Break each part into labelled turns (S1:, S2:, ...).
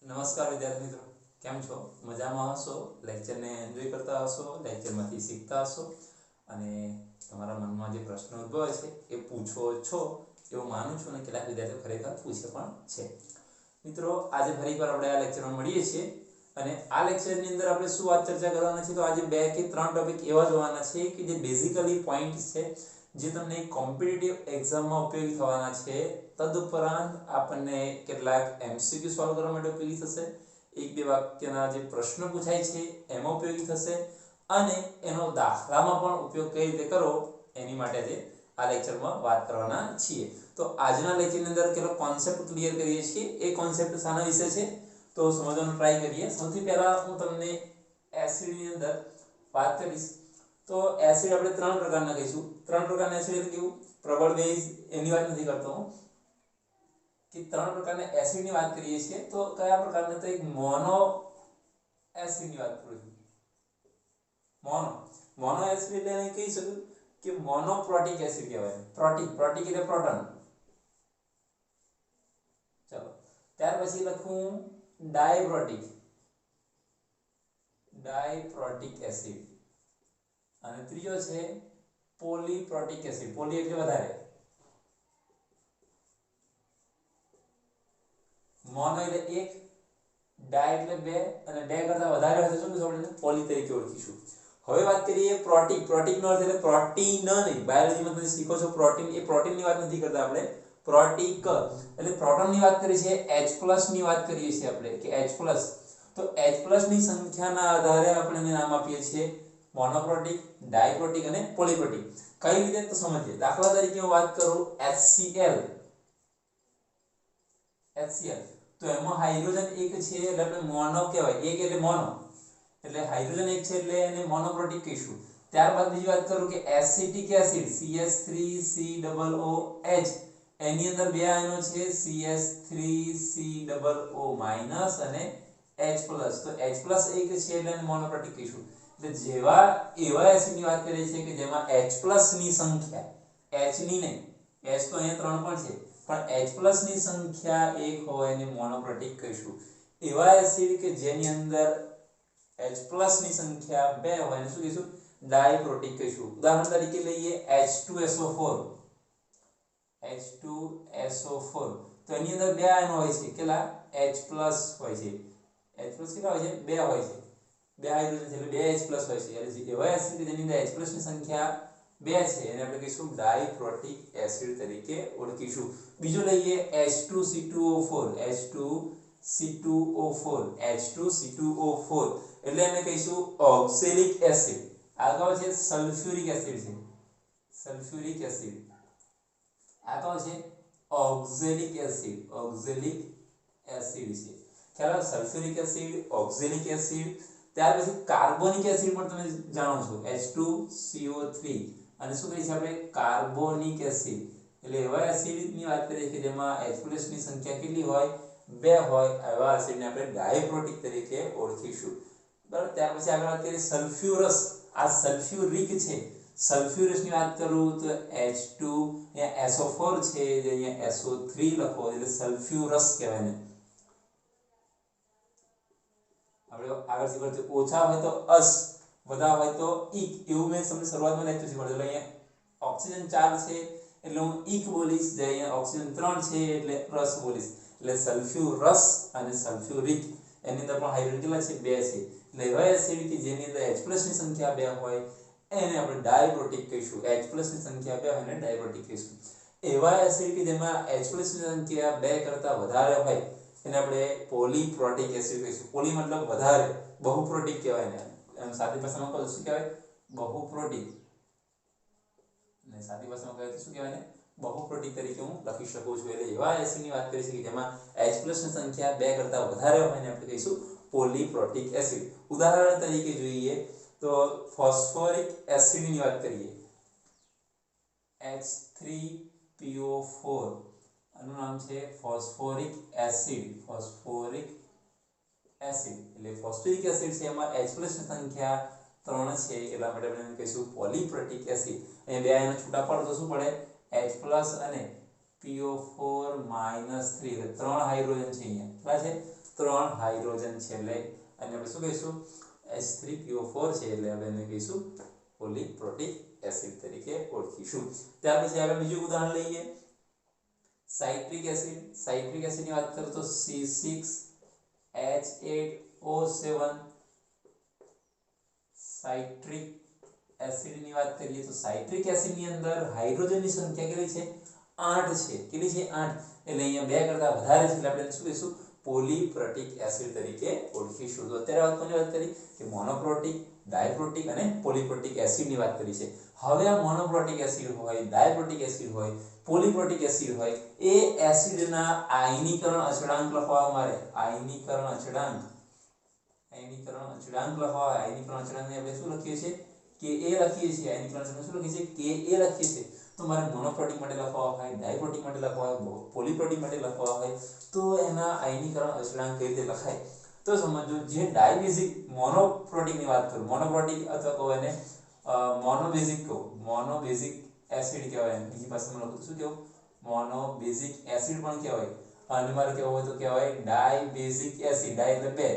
S1: નમસ્કાર વિદ્યાર્થી મિત્રો, કેમ છો? મજામાં હશો? લેક્ચરને એન્જોય કરતા હશો, લેક્ચરમાંથી શીખતા હશો અને તમારા મનમાં જે પ્રશ્નો ઉદ્ભવે છે એ પૂછો છો એવું માનું છું અને કેટલાક વિદ્યાર્થીઓ ખરેખર પૂછે પણ છે. મિત્રો, આજે ફરીવાર આપણે આ લેક્ચરમાં મળીએ છીએ અને આ લેક્ચરની અંદર આપણે શું વાત ચર્ચા કરવાના છે તો આજે 2 કે 3 ટોપિક એવા જોવાના છે કે જે બેઝિકલી પોઈન્ટ્સ છે જે તમને કોમ્પિટિટિવ એક્ઝામમાં ઉપયોગી થવાના છે. તદુપરાંત આપણને કેટલાક MCQ સોલ્વ કરવા માટે ઉપયોગી થશે, એક બે વાક્યના જે પ્રશ્નો પૂછાય છે એમાં ઉપયોગી થશે અને એનો દાખલામાં પણ ઉપયોગ કઈ રીતે કરવો એની માટે જે આ લેક્ચરમાં વાત કરવાના છીએ. તો આજના લેક્ચરની અંદર કેટલો કોન્સેપ્ટ ક્લિયર કરીએ છીએ. એ કોન્સેપ્ટ શાના વિશે છે તો સમજવાનો ટ્રાય કરીએ. સૌથી પહેલા હું તમને એસિડની અંદર વાત કરીશ. તો એસિડ આપણે 3 પ્રકારના કહીશું. 3 પ્રકારના એસિડ એટલે કેવું? પ્રબળ બેઝ એની વાત નથી કરતો હું, કે 3 પ્રકારના એસિડની વાત કરીએ છીએ. તો કયા પ્રકારના? તો એક મોનો એસિડની વાત કરું છું. મોનો એસિડ એટલે એને કહી શકું કે મોનોપ્રોટિક એસિડ કહેવાય. પ્રોટિક એટલે પ્રોટોન. ચલો, ત્યાર પછી લખું ડાયપ્રોટિક એસિડ અને ત્રીજો છે પોલીપ્રોટિક એસિડ. પોલી એટલે વધારે, મોનો એટલે એક, ડાય એટલે બે અને બે કરતા વધારે હોય તો શું કહીશું આપણે? પોલી તરીકે ઓળખીશું. હવે વાત કરીએ પ્રોટીક. પ્રોટીનનો અર્થ એટલે પ્રોટીન નહીં. બાયોલોજીમાં તમે શીખો છો પ્રોટીન, એ પ્રોટીનની વાત નથી કરતા આપણે. પ્રોટીક એટલે પ્રોટોનની વાત કરીએ છીએ, H+ ની વાત કરીએ છીએ આપણે કે H+. તો H+ ની સંખ્યાના આધારે આપણે એને નામ આપીએ છીએ મોનોપ્રોટીક, ડાયપ્રોટીક અને પોલીપ્રોટીક. કઈ રીતે તો સમજીએ. દાખલા તરીકે હું વાત કરું HCl. તો એમાં હાઇડ્રોજન એક છે એટલે આપણે મોનો કહેવાય. એક એટલે મોનો એટલે હાઇડ્રોજન એક છે એટલે એને મોનોપ્રોટીક કહીશું. ત્યારબાદ બીજી વાત કરું કે એસિટિક એસિડ CH3COOH, એની અંદર બે આયનો છે CH3COO- અને H+. તો H+ એક છે એટલે એને મોનોપ્રોટીક કહીશું. એટલે જેવા એવા એસિડની વાત કરીએ છીએ કે જેમાં H+ ની સંખ્યા, H ની નહીં, H તો અહીંયા 3 પણ છે, પણ H+ ની સંખ્યા 1 હોય એને મોનોપ્રોટીક કહીશું. એવા એસિડ કે જેની અંદર H+ ની સંખ્યા 2 હોય એને શું કહીશું? ડાયપ્રોટીક કહીશું. ઉદાહરણ તરીકે લઈએ H2SO4. તો એની અંદર બે આયનો હોય છે. કેટલા? H+ હોય છે. H+ કેટલા હોય છે? 2 હોય છે. બે હાઇડ્રોજન છે એટલે 2 H+ હોય છે. એટલે એવા એસિડ કે જેની અંદર H+ ની સંખ્યા 2 છે એને આપણે કહીશું ડાયપ્રોટીક એસિડ તરીકે ઓળખીશું. બીજું લઈએ H2C2O4. એટલે એને કહીશું ઓક્ઝેલિક એસિડ. આગળ છે સલ્ફ્યુરિક એસિડ છે. આગળ છે ઓક્ઝેલિક એસિડ છે. ખ્યાલ આવે? Sulphuric acid, oxalic acid. ત્યાર પછી કાર્બોનિક એસિડ પણ તમે જાણો છો, H2CO3. અને શું કહીએ છીએ આપણે? Carbonic acid. એટલે એવા એસિડની વાત કરીએ કે જેમાં H+ ની સંખ્યા કેટલી હોય? 2 હોય. એવા એસિડને આપણે ડાયપ્રોટીક તરીકે ઓળખીશું. બરાબર. ત્યાર પછી આગળ વાત કરીએ સલ્ફ્યુરસ. આ સલ્ફ્યુરિક છે. સલ્ફ્યુરસની વાત કરું તો H2 અહીંયા SO4 છે, જે અહીંયા SO3 લખો એટલે સલ્ફ્યુરસ કહેવાય ને. આપણે આગળ શીખવાડશું ઓછા હોય તો અસ, વધારે હોય તો ઇક. એવું મેં તમને શરૂઆતમાં લેક્ચર શીખવાડ્યું. એટલે અહીંયા ઓક્સિજન 4 છે એટલે હું ઇક બોલીશ, જે અહીંયા ઓક્સિજન 3 છે એટલે રસ બોલીશ. એટલે સલ્ફ્યુરસ અને સલ્ફ્યુરિક. એની અંદર પણ હાઇડ્રોજન કેટલા છે? 2 છે. એટલે એવા એસિડ કે જેની અંદર H+ ની સંખ્યા 2 હોય એને આપણે ડાયપ્રોટીક કહીશું. H+ ની સંખ્યા 2 હોય એને ડાયપ્રોટીક કહીશું. એવા એસિડ કે જેમાં H+ ની સંખ્યા 2 કરતા વધારે હોય એને આપણે પોલીપ્રોટીક એસિડ કહીશું. પોલી મતલબ વધારે, બહુપ્રોટીક કહેવાય ને. એમ સાદી ભાષામાં કહો શું કહેવાય? બહુપ્રોટીક. ને સાદી ભાષામાં કહે તો શું કહેવાય ને? બહુપ્રોટીક તરીકે હું લખી શકું છું. એટલે એવા એસિડની વાત કરીએ છીએ કે જેમાં H+ ની સંખ્યા 2 કરતા વધારે હોય એને આપણે કહીશું પોલીપ્રોટીક એસિડ. ઉદાહરણ તરીકે જોઈએ તો ફોસ્ફોરિક એસિડની વાત કરીએ, H3PO4. આનું નામ છે ફોસ્ફોરિક એસિડ. એટલે ફોસ્ફોરિક એસિડ છે એમાં H+ ની સંખ્યા 3 છે એટલા માટે આપણે એને કહીશું પોલીપ્રોટીક એસિડ. અહીંયા બે આયનો છૂટા પડે તો શું પડે? H+ અને PO4 -3 એટલે 3 હાઇડ્રોજન છે અહીંયા. કેટલા છે? ત્રણ હાઇડ્રોજન છે એટલે અને આપણે શું કહીશું H3PO4 છે એટલે આપણે એને કહીશું પોલીપ્રોટિક એસિડ તરીકે ઓળખીશું। ત્યાર પછી આગળ બીજું ઉદાહરણ લઈએ સાઇટ્રિક એસિડની વાત કરીએ તો C6H8O7 સાઇટ્રિક એસિડની વાત કરીએ તો સાઇટ્રિક એસિડની અંદર હાઇડ્રોજનની સંખ્યા કેટલી છે 8 છે કેટલી છે 8 એટલે અહીંયા બે કરતા વધારે છે એટલે આપણે શું કહીશું પોલીપ્રોટિક એસિડ તરીકે ઓળખીશું। તો અત્યારે કોની વાત કરી કે મોનોપ્રોટિક ડાયપ્રોટિક અને પોલીપ્રોટિક એસિડની વાત કરી છે। હવે આ મોનોપ્રોટિક એસિડ હોય ડાયપ્રોટિક એસિડ હોય પોલીપ્રોટિક એસિડ હોય એ એસિડના આયનીકરણ અચળાંક લખવા મારે આયનીકરણ અચળાંક લખવા આયનીકરણ અચળાંકને આપણે શું લખીએ છીએ કે એ લખીએ છીએ આયનીકરણ અચળાંક શું લખીએ છીએ કે એ લખીએ છીએ। તો મારે મોનોપ્રોટિક માટે લખવા હોય ડાયપ્રોટિક માટે લખવા હોય પોલીપ્રોટિક માટે લખવા હોય તો એના આયનીકરણ અચળાંક કઈ રીતે લખાય તો સમજો જે ડાયબેઝિક મોનોપ્રોટિકની વાત કરું મોનોપ્રોટિક અથવા કહો એને મોનોબેઝિક એસિડ કહેવાય બીજી ભાષામાં લખું તો શું કહેવું મોનોબેઝિક એસિડ પણ કહેવાય અને મારે કહેવું હોય તો કહેવાય ડાયબેઝિક એસિડ ડાય એટલે બે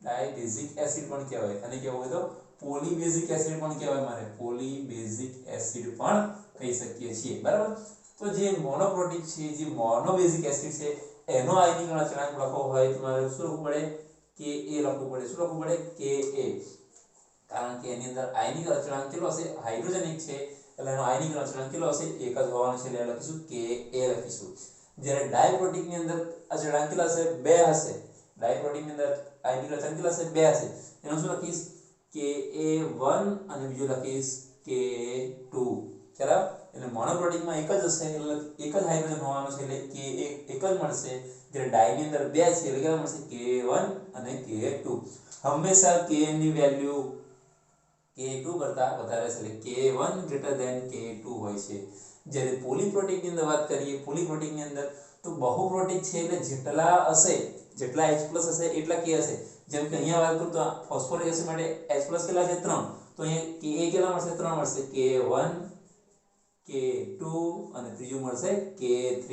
S1: ડાયબેઝિક એસિડ પણ કહેવાય અને કહેવું હોય તો પોલીબેઝિક એસિડ પણ કહેવાય મારે પોલીબેઝિક એસિડ પણ કહી શકીએ છીએ બરાબર। તો જે મોનોપ્રોટિક છે જે મોનોબેઝિક એસિડ છે એનો આયનીકરણ અચળાંક લખવો હોય તો મારે શું લખવું પડે કે એ લખવું પડે શું લખવું પડે કે એ કારણ કે એની અંદર આયનીકરણ અચળાંક કેટલો હશે હાઇડ્રોજનિક છે એટલે એનો આયનીકરણ અચળાંક કેટલો હશે એક જ હોવાનો છે એટલે લખીશું કે એ લખીશું। જ્યારે ડાયપ્રોટિક ની અંદર અચળાંક કેટલા હશે બે હશે ડાયપ્રોટિક ની અંદર આયનીકરણ અચળાંક કેટલા હશે બે હશે એનો શું લખીશ Ka1 અને બીજો લખીશ Ka2 બરાબર એટલે મોનોપ્રોટિક માં એક જ હશે એટલે એક જ હાઇડ્રોજન હોવાનો છે એટલે કે એક જ મળશે જ્યારે ડાય ની અંદર બે છે એટલે કેટલા મળશે Ka1 અને Ka2 હંમેશા K ની વેલ્યુ K2 કરતા વધારે છે એટલે K1 greater than K2 હોય છે। જ્યારે પોલીપ્રોટિક ની અંદર વાત કરીએ પોલીપ્રોટિક ની અંદર તો બહુપ્રોટિક છે એટલે જેટલા હશે જેટલા H+ હશે એટલા K હશે જેમ કે અહીંયા વાત કરું તો ફોસ્ફોરિક એસિડ માટે H+ કેટલા છે 3 તો અહીંયા Ka કેટલા મળશે 3 મળશે K1 K2 અને ત્રીજું મળશે K3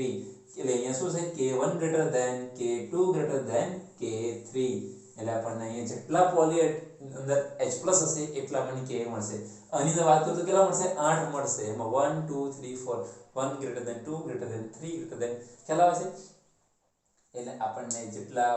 S1: એટલે અહીંયા શું છે K1 greater than K2 greater than K3 એટલે આપણને અહીંયા જેટલા પોલી અંદર H+ હશે એટલા આપણને Ka મળશે આની અંદર વાત કરું તો કેટલા મળશે 8 મળશે એમાં 1 2 3 4 1 greater than 2 greater than 3 greater than કેટલા હશે એટલે આપણને જેટલા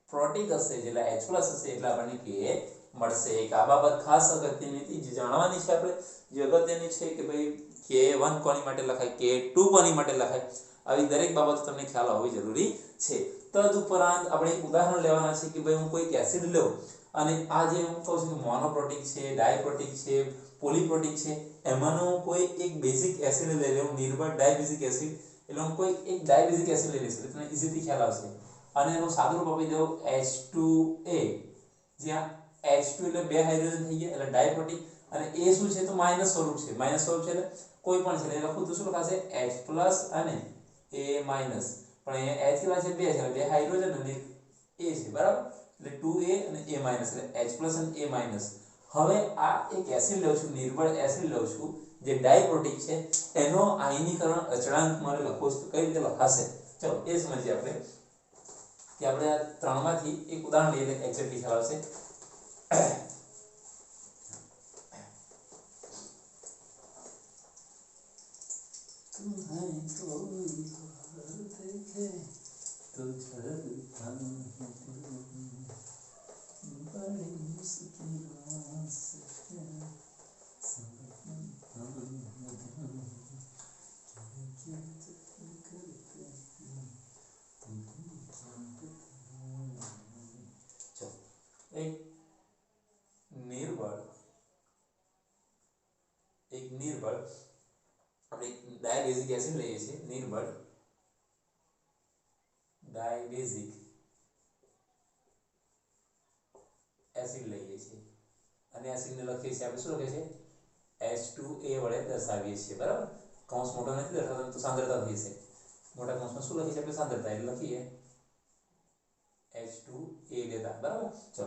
S1: પ્રોટીક હશે જેટલા H+ હશે એટલા આપણને Ka મળશે। એક આ બાબત ખાસ અગત્યની હતી જે જાણવાની છે આપણે જે અગત્યની છે કે ભાઈ Ka1 કોની માટે લખાય Ka2 કોની માટે લખાય આવી દરેક બાબતો તમને ખ્યાલ હોવી જરૂરી છે। તદુપરાંત આપણે એક ઉદાહરણ લેવાના છે કે ભાઈ હું કોઈ એસિડ લઉં અને આ જે હું કહું છું કે મોનોપ્રોટિક છે ડાયપ્રોટિક છે પોલીપ્રોટિક છે એમાંનો કોઈ એક બેઝિક એસિડ લઈ લઉં નિર્બળ ડાયબેઝિક એસિડ એટલે હું કોઈ એક ડાયબેઝિક એસિડ લઈ લઈશ એટલે તમને ઈઝીથી ખ્યાલ આવશે અને એનું સાદુરૂપ આપી દઉં H2A જ્યાં H2 એટલે બે હાઇડ્રોજન થઈ ગયા એટલે ડાયપ્રોટિક અને એ શું છે તો માઈનસ સ્વરૂપ છે એટલે કોઈ પણ છે એટલે લખું તો શું લખાશે H+ અને A- પણ અહીંયા H કેટલા છે બે છે એટલે બે હાઇડ્રોજન અને A છે બરાબર એટલે 2A અને A- એટલે H+ અને A-। હવે આ એક એસિડ લઉં છું નિર્બળ એસિડ લઉં છું જે ડાયપ્રોટિક છે એનો આયનીકરણ અચળાંક મારે લખવો છે તો કઈ રીતે લખાશે ચલો એ સમજીએ આપણે કે આપણે આ ત્રણમાંથી એક ઉદાહરણ લઈએ એટલે એક્ઝેક્ટલી ખ્યાલ આવશે। એક નિર્બળ આપણે ડાયબેઝિક એસિડ લઈએ છીએ નિર્બળ ડાયબેઝિક એસિડ લઈએ છીએ અને એસિડને લખીએ છીએ આપણે શું લખીએ છીએ H2A વડે દર્શાવીએ છીએ બરાબર કૌંસ મોટો નથી દર્શાવતો તો સાંદ્રતા થઈ છે મોટા કૌંસમાં શું લખીએ છીએ આપણે સાંદ્રતા એટલે લખીએ H2A લેતા બરાબર ચલો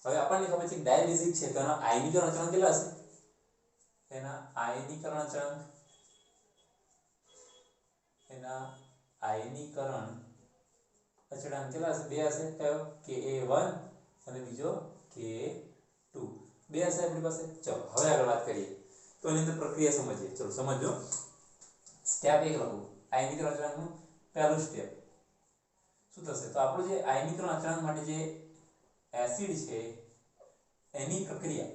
S1: હવે આપણને ખબર છે કે ડાયબેઝિક છે તો એનો આયનીકરણ અચળાંક કેટલા હશે એના આયનીકરણ અચળાંક અચળાંક કેટલા હશે? બે હશે. કયો? Ka1 અને બીજો Ka2. બે હશે આપણી પાસે. ચલો હવે આગળ વાત કરીએ તો એની અંદર પ્રક્રિયા સમજીએ. ચલો સમજો. સ્ટેપ 1 લખો. આયનીકરણ અચળાંકનું પહેલું સ્ટેપ શું થશે? તો આપણું જે આયનીકરણ અચળાંક માટે જે એસિડ છે એની પ્રક્રિયા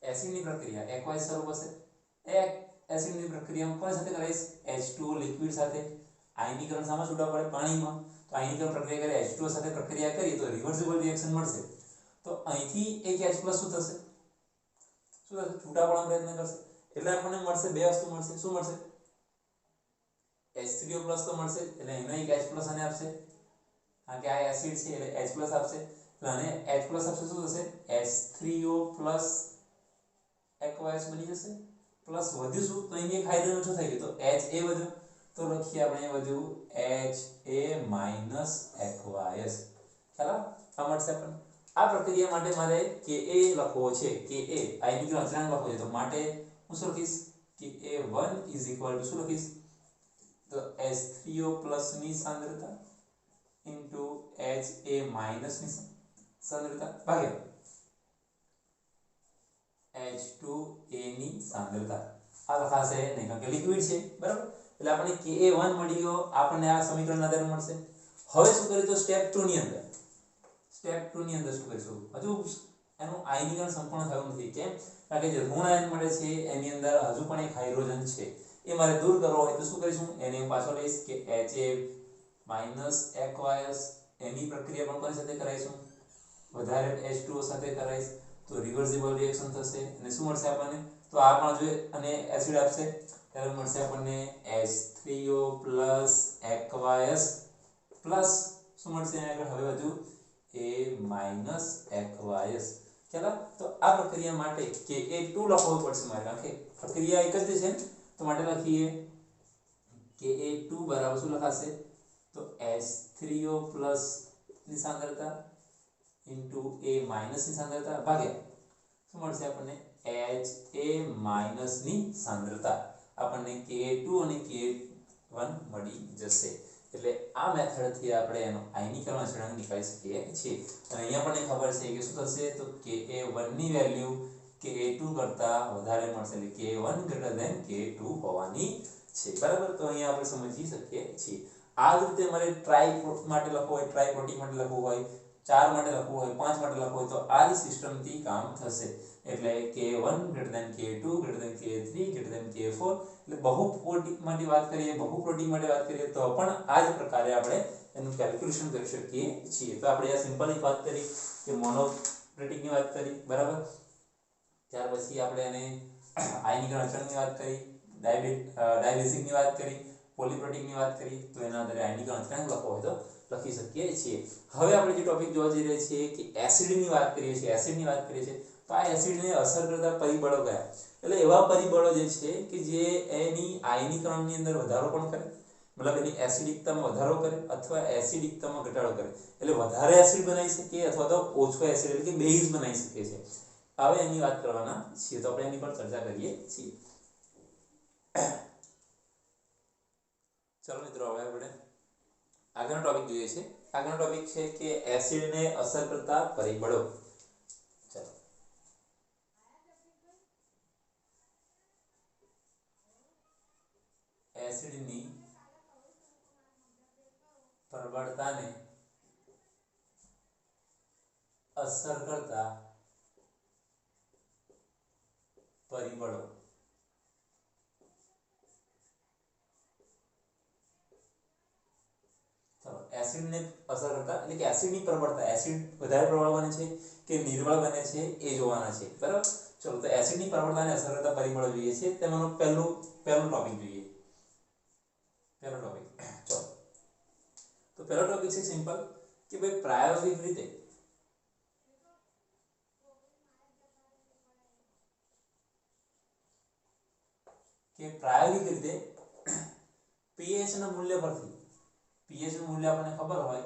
S1: એસિડની પ્રક્રિયા એકવાઇઝ સ્વરૂપ હશે. એક એસિડની પ્રક્રિયા કોની સાથે કરાઈશ? H2O લિક્વિડ સાથે. આયનીકરણ શામાં છૂટા પડે? પાણીમાં. તો આયનીકરણ પ્રક્રિયા કરે H2O સાથે પ્રક્રિયા કરીએ તો રિવર્સિબલ રિએક્શન મળશે. તો અહીંથી એક H+ શું થશે? શું થશે? છૂટા પડવાનો પ્રયત્ન કરશે એટલે આપણને મળશે બે વસ્તુ મળશે. શું મળશે? H3O+ તો મળશે એટલે એનો એક H+ અને આપશે. કારણ કે આ એસિડ છે એટલે H+ આપશે. એટલે આને H+ આપશે શું થશે? H3O+ aqueous બની જશે. પ્લસ વધ્યું શું? તો અહીં એક હાઇડ્રોજન ઓછો થઈ ગયો તો Ha વધ્યો. તો લખીએ આપણે વધ્યું Ha- aqueous. ચાલો આ મળશે આપણને. આ પ્રક્રિયા માટે મારે Ka લખવો છે. Ka આયનીકરણ અચળાંક લખવો છે તો માટે હું શું લખીશ? Ka1 = શું લખીશ? તો H3O+ ની સાંદ્રતા into Ha- ની સાંદ્રતા ભાગ્યા H2A ની સાંદ્રતા. આ લખાશે નહીં કારણ કે લિક્વિડ છે બરાબર. એટલે આપણને Ka1 મળી ગયો. આપણને આ સમીકરણના આધારે મળશે. હવે શું કરીએ તો સ્ટેપ 2 ની અંદર શું કરીશું? હજુ એનું આયનીકરણ સંપૂર્ણ થયું નથી. કેમ? કારણ કે જે ઋણ આયન મળે છે એની અંદર હજુ પણ એક હાઇડ્રોજન છે. એ મારે દૂર કરવો હોય તો શું કરીશું? એને પાછો લઈશ કે Ha- aqueous એની પ્રક્રિયા પણ કોની સાથે કરાઈશું? વધારે H2O સાથે કરાઈશ તો રિવર્સિબલ રિએક્શન થશે અને શું મળશે આપણને? તો આ પણ જો અને એસિડ આપશે ત્યારે મળશે આપણને H3O+ aqueous પ્લસ શું મળશે આગળ? હવે વધુ A- aqueous. ચાલો તો આ પ્રક્રિયા માટે Ka2 લખવું પડશે મારે. કારણ કે પ્રક્રિયા એક જ છે તો માટે લખીએ Ka2 બરાબર શું લખાશે? તો H3O+ ની સાંદ્રતા into A- ની સાંદ્રતા ભાગ્યા શું મળશે આપણને? Ha- ની સાંદ્રતા. આપણને Ka2 અને Ka1 મળી જશે. એટલે આ મેથડ થી આપણે એનો આયનીકરણ અચળાંક નીકાળી શકીએ છીએ. અને અહીંયા આપણને ખબર છે કે શું થશે? તો Ka1 ની વેલ્યુ Ka2 કરતા વધારે મળશે. એટલે Ka1 > Ka2 હોવાની છે બરાબર. તો અહીંયા આપણે સમજી શકીએ છીએ. આ જ રીતે મારે ટ્રાય માટે લખવું હોય, ટ્રાય પ્રોટીન માટે લખવું હોય, 4 માટે લખવું હોય, 5 માટે લખવું હોય તો આ જ સિસ્ટમ થી કામ થશે. એટલે K1 > K2 > K3 > K4 એટલે બહુપ્રોટીક માટે વાત કરીએ, બહુપ્રોટીક માટે વાત કરીએ તો પણ આ જ પ્રકારે આપણે એનું કેલ્ક્યુલેશન કરી શકીએ છીએ. તો આપણે આ સિમ્પલ એક વાત કરી કે મોનોપ્રોટીક ની વાત કરી બરાબર. ત્યાર પછી આપણે એને આયનીકરણ અચળાંકની વાત કરી, ડાયબેઝિક ની વાત કરી, પોલીપ્રોટીક ની વાત કરી. તો એના આધારે આયનીકરણ અચળાંક લખવો હોય તો લખી શકીએ છીએ. હવે આપણે જે ટોપિક જોવા જઈ રહ્યા છીએ કે એસિડની વાત કરીએ છીએ. તો આ એસિડને અસર કરતા પરિબળો કયા? એટલે એવા પરિબળો જે છે કે જે એની આયનીકરણની અંદર વધારો પણ કરે, મતલબ એની એસિડિકતામાં વધારો કરે અથવા એસિડિકતામાં ઘટાડો કરે. એટલે વધારે એસિડ બનાવી શકે અથવા તો ઓછો એસિડ એટલે કે બેઝ બનાવી શકે છે. હવે એની વાત કરવાના છીએ તો આપણે એની પર ચર્ચા કરીએ છીએ. ચલો મિત્રો હવે આપણે આગળનો ટોપિક જોઈએ છે. આગળનો ટોપિક છે કે એસિડને અસર કરતા પરિબળો. ચલો એસિડની પ્રબળતાને અસર કરતા પરિબળો. ચલો એસિડને અસર કરતા એટલે કે એસિડની પ્રબળતા, એસિડ વધારે પ્રબળ બને છે કે નિર્બળ બને છે એ જોવાના છે બરાબર. ચલો તો એસિડની પ્રબળતાને અસર કરતા પરિબળો જોઈએ છે. તેમાંનો પહેલો ટોપિક જોઈએ. પહેલો ટોપિક ચલો તો પહેલો ટોપિક છે સિમ્પલ કે ભાઈ પ્રાયોગિક રીતે pH ના મૂલ્ય પરથી, pH નું મૂલ્ય આપણને ખબર હોય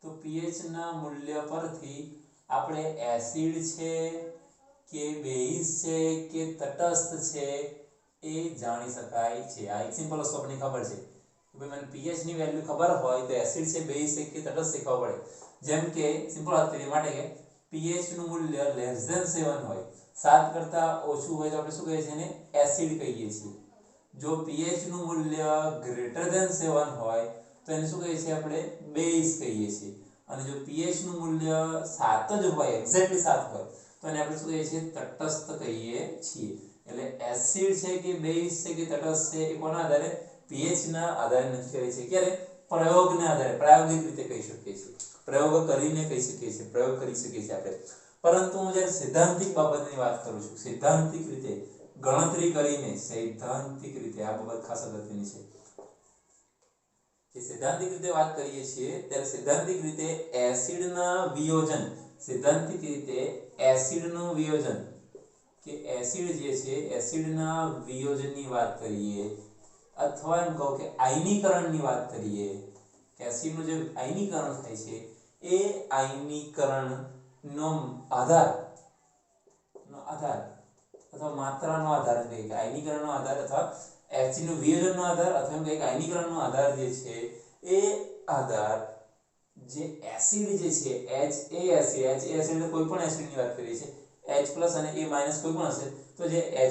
S1: તો pH ના મૂલ્ય પરથી આપણે એસિડ છે કે બેઝ છે કે તટસ્થ છે એ જાણી શકાય છે. આ એક સિમ્પલ વસ્તુ આપણને ખબર છે ભાઈ મને pH ની વેલ્યુ ખબર હોય તો એસિડ છે બેઝ છે કે તટસ્થ છે ખબર પડે. જેમ કે સિમ્પલ વાત કરીએ માટે કે pH નું મૂલ્ય <7 હોય, 7 કરતા ઓછું હોય તો આપણે શું કહીએ છીએ એને એસિડ કહીએ છીએ. જો pH નું મૂલ્ય <7 હોય તો એને શું કહીએ છીએ આપણે બેઝ કહીએ છીએ. અને જો pH નું મૂલ્ય 7 જ હોય, એક્ઝેક્ટલી 7 હોય તો એને આપણે શું કહીએ છીએ તટસ્થ કહીએ છીએ. એટલે એસિડ છે કે બેઝ છે કે તટસ્થ છે એ કોના આધારે pH ના આધારે નક્કી કરે છે. ક્યારે પ્રયોગના આધારે, પ્રાયોગિક રીતે કહી શકીએ છીએ, પ્રયોગ કરીને કહી શકીએ છીએ, પ્રયોગ કરી શકીએ છીએ આપણે. પરંતુ હું જ્યારે સૈદ્ધાંતિક બાબતની વાત કરું છું, સૈદ્ધાંતિક રીતે ગણતરી કરીને, સૈદ્ધાંતિક રીતે આ બાબત ખાસ અગત્યની છે કે સૈદ્ધાંતિક રીતે વાત કરીએ છીએ ત્યારે સૈદ્ધાંતિક રીતે એસિડના વિયોજન, સૈદ્ધાંતિક રીતે એસિડનું વિયોજન કે એસિડ જે છે એસિડના વિયોજનની વાત કરીએ અથવા એમ કહો કે આયનીકરણની વાત કરીએ કે એસિડનું જે આયનીકરણ થાય છે એ આયનીકરણનો આધાર અથવા માત્રાનો આધાર કહીએ કે આયનીકરણનો આધાર અથવા એસિડનું વિયોજનનો આધાર અથવા એમ કહીએ કે આયનીકરણનો આધાર જે છે એ આધાર જે એસિડ જે છે એસિડ એટલે કોઈ પણ એસિડની વાત કરીએ છીએ H+ અને A- કોઈ પણ હશે તો જે HA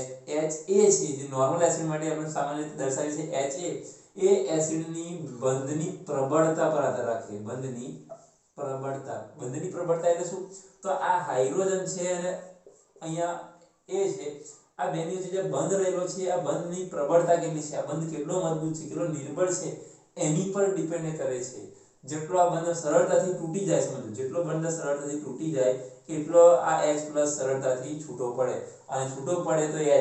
S1: છે જે નોર્મલ એસિડ માટે આપણે સામાન્ય રીતે દર્શાવીએ છીએ HA એ એસિડની બંધની પ્રબળતા પર આધાર રાખે. બંધની પ્રબળતા એટલે શું? તો આ હાઇડ્રોજન છે અને અહીંયા A છે, આ બેની વચ્ચે જે બંધ રહેલો છે આ બંધની પ્રબળતા કેટલી છે, આ બંધ કેટલો મજબૂત છે, કેટલો નિર્બળ છે એની પર ડિપેન્ડ કરે છે. જેટલો આ બંધ સરળતાથી તૂટી જાય, સમજો જેટલો બંધ સરળતાથી તૂટી જાય એટલો આ H+ સરળતાથી છૂટો પડે અને છૂટો પડે તો H+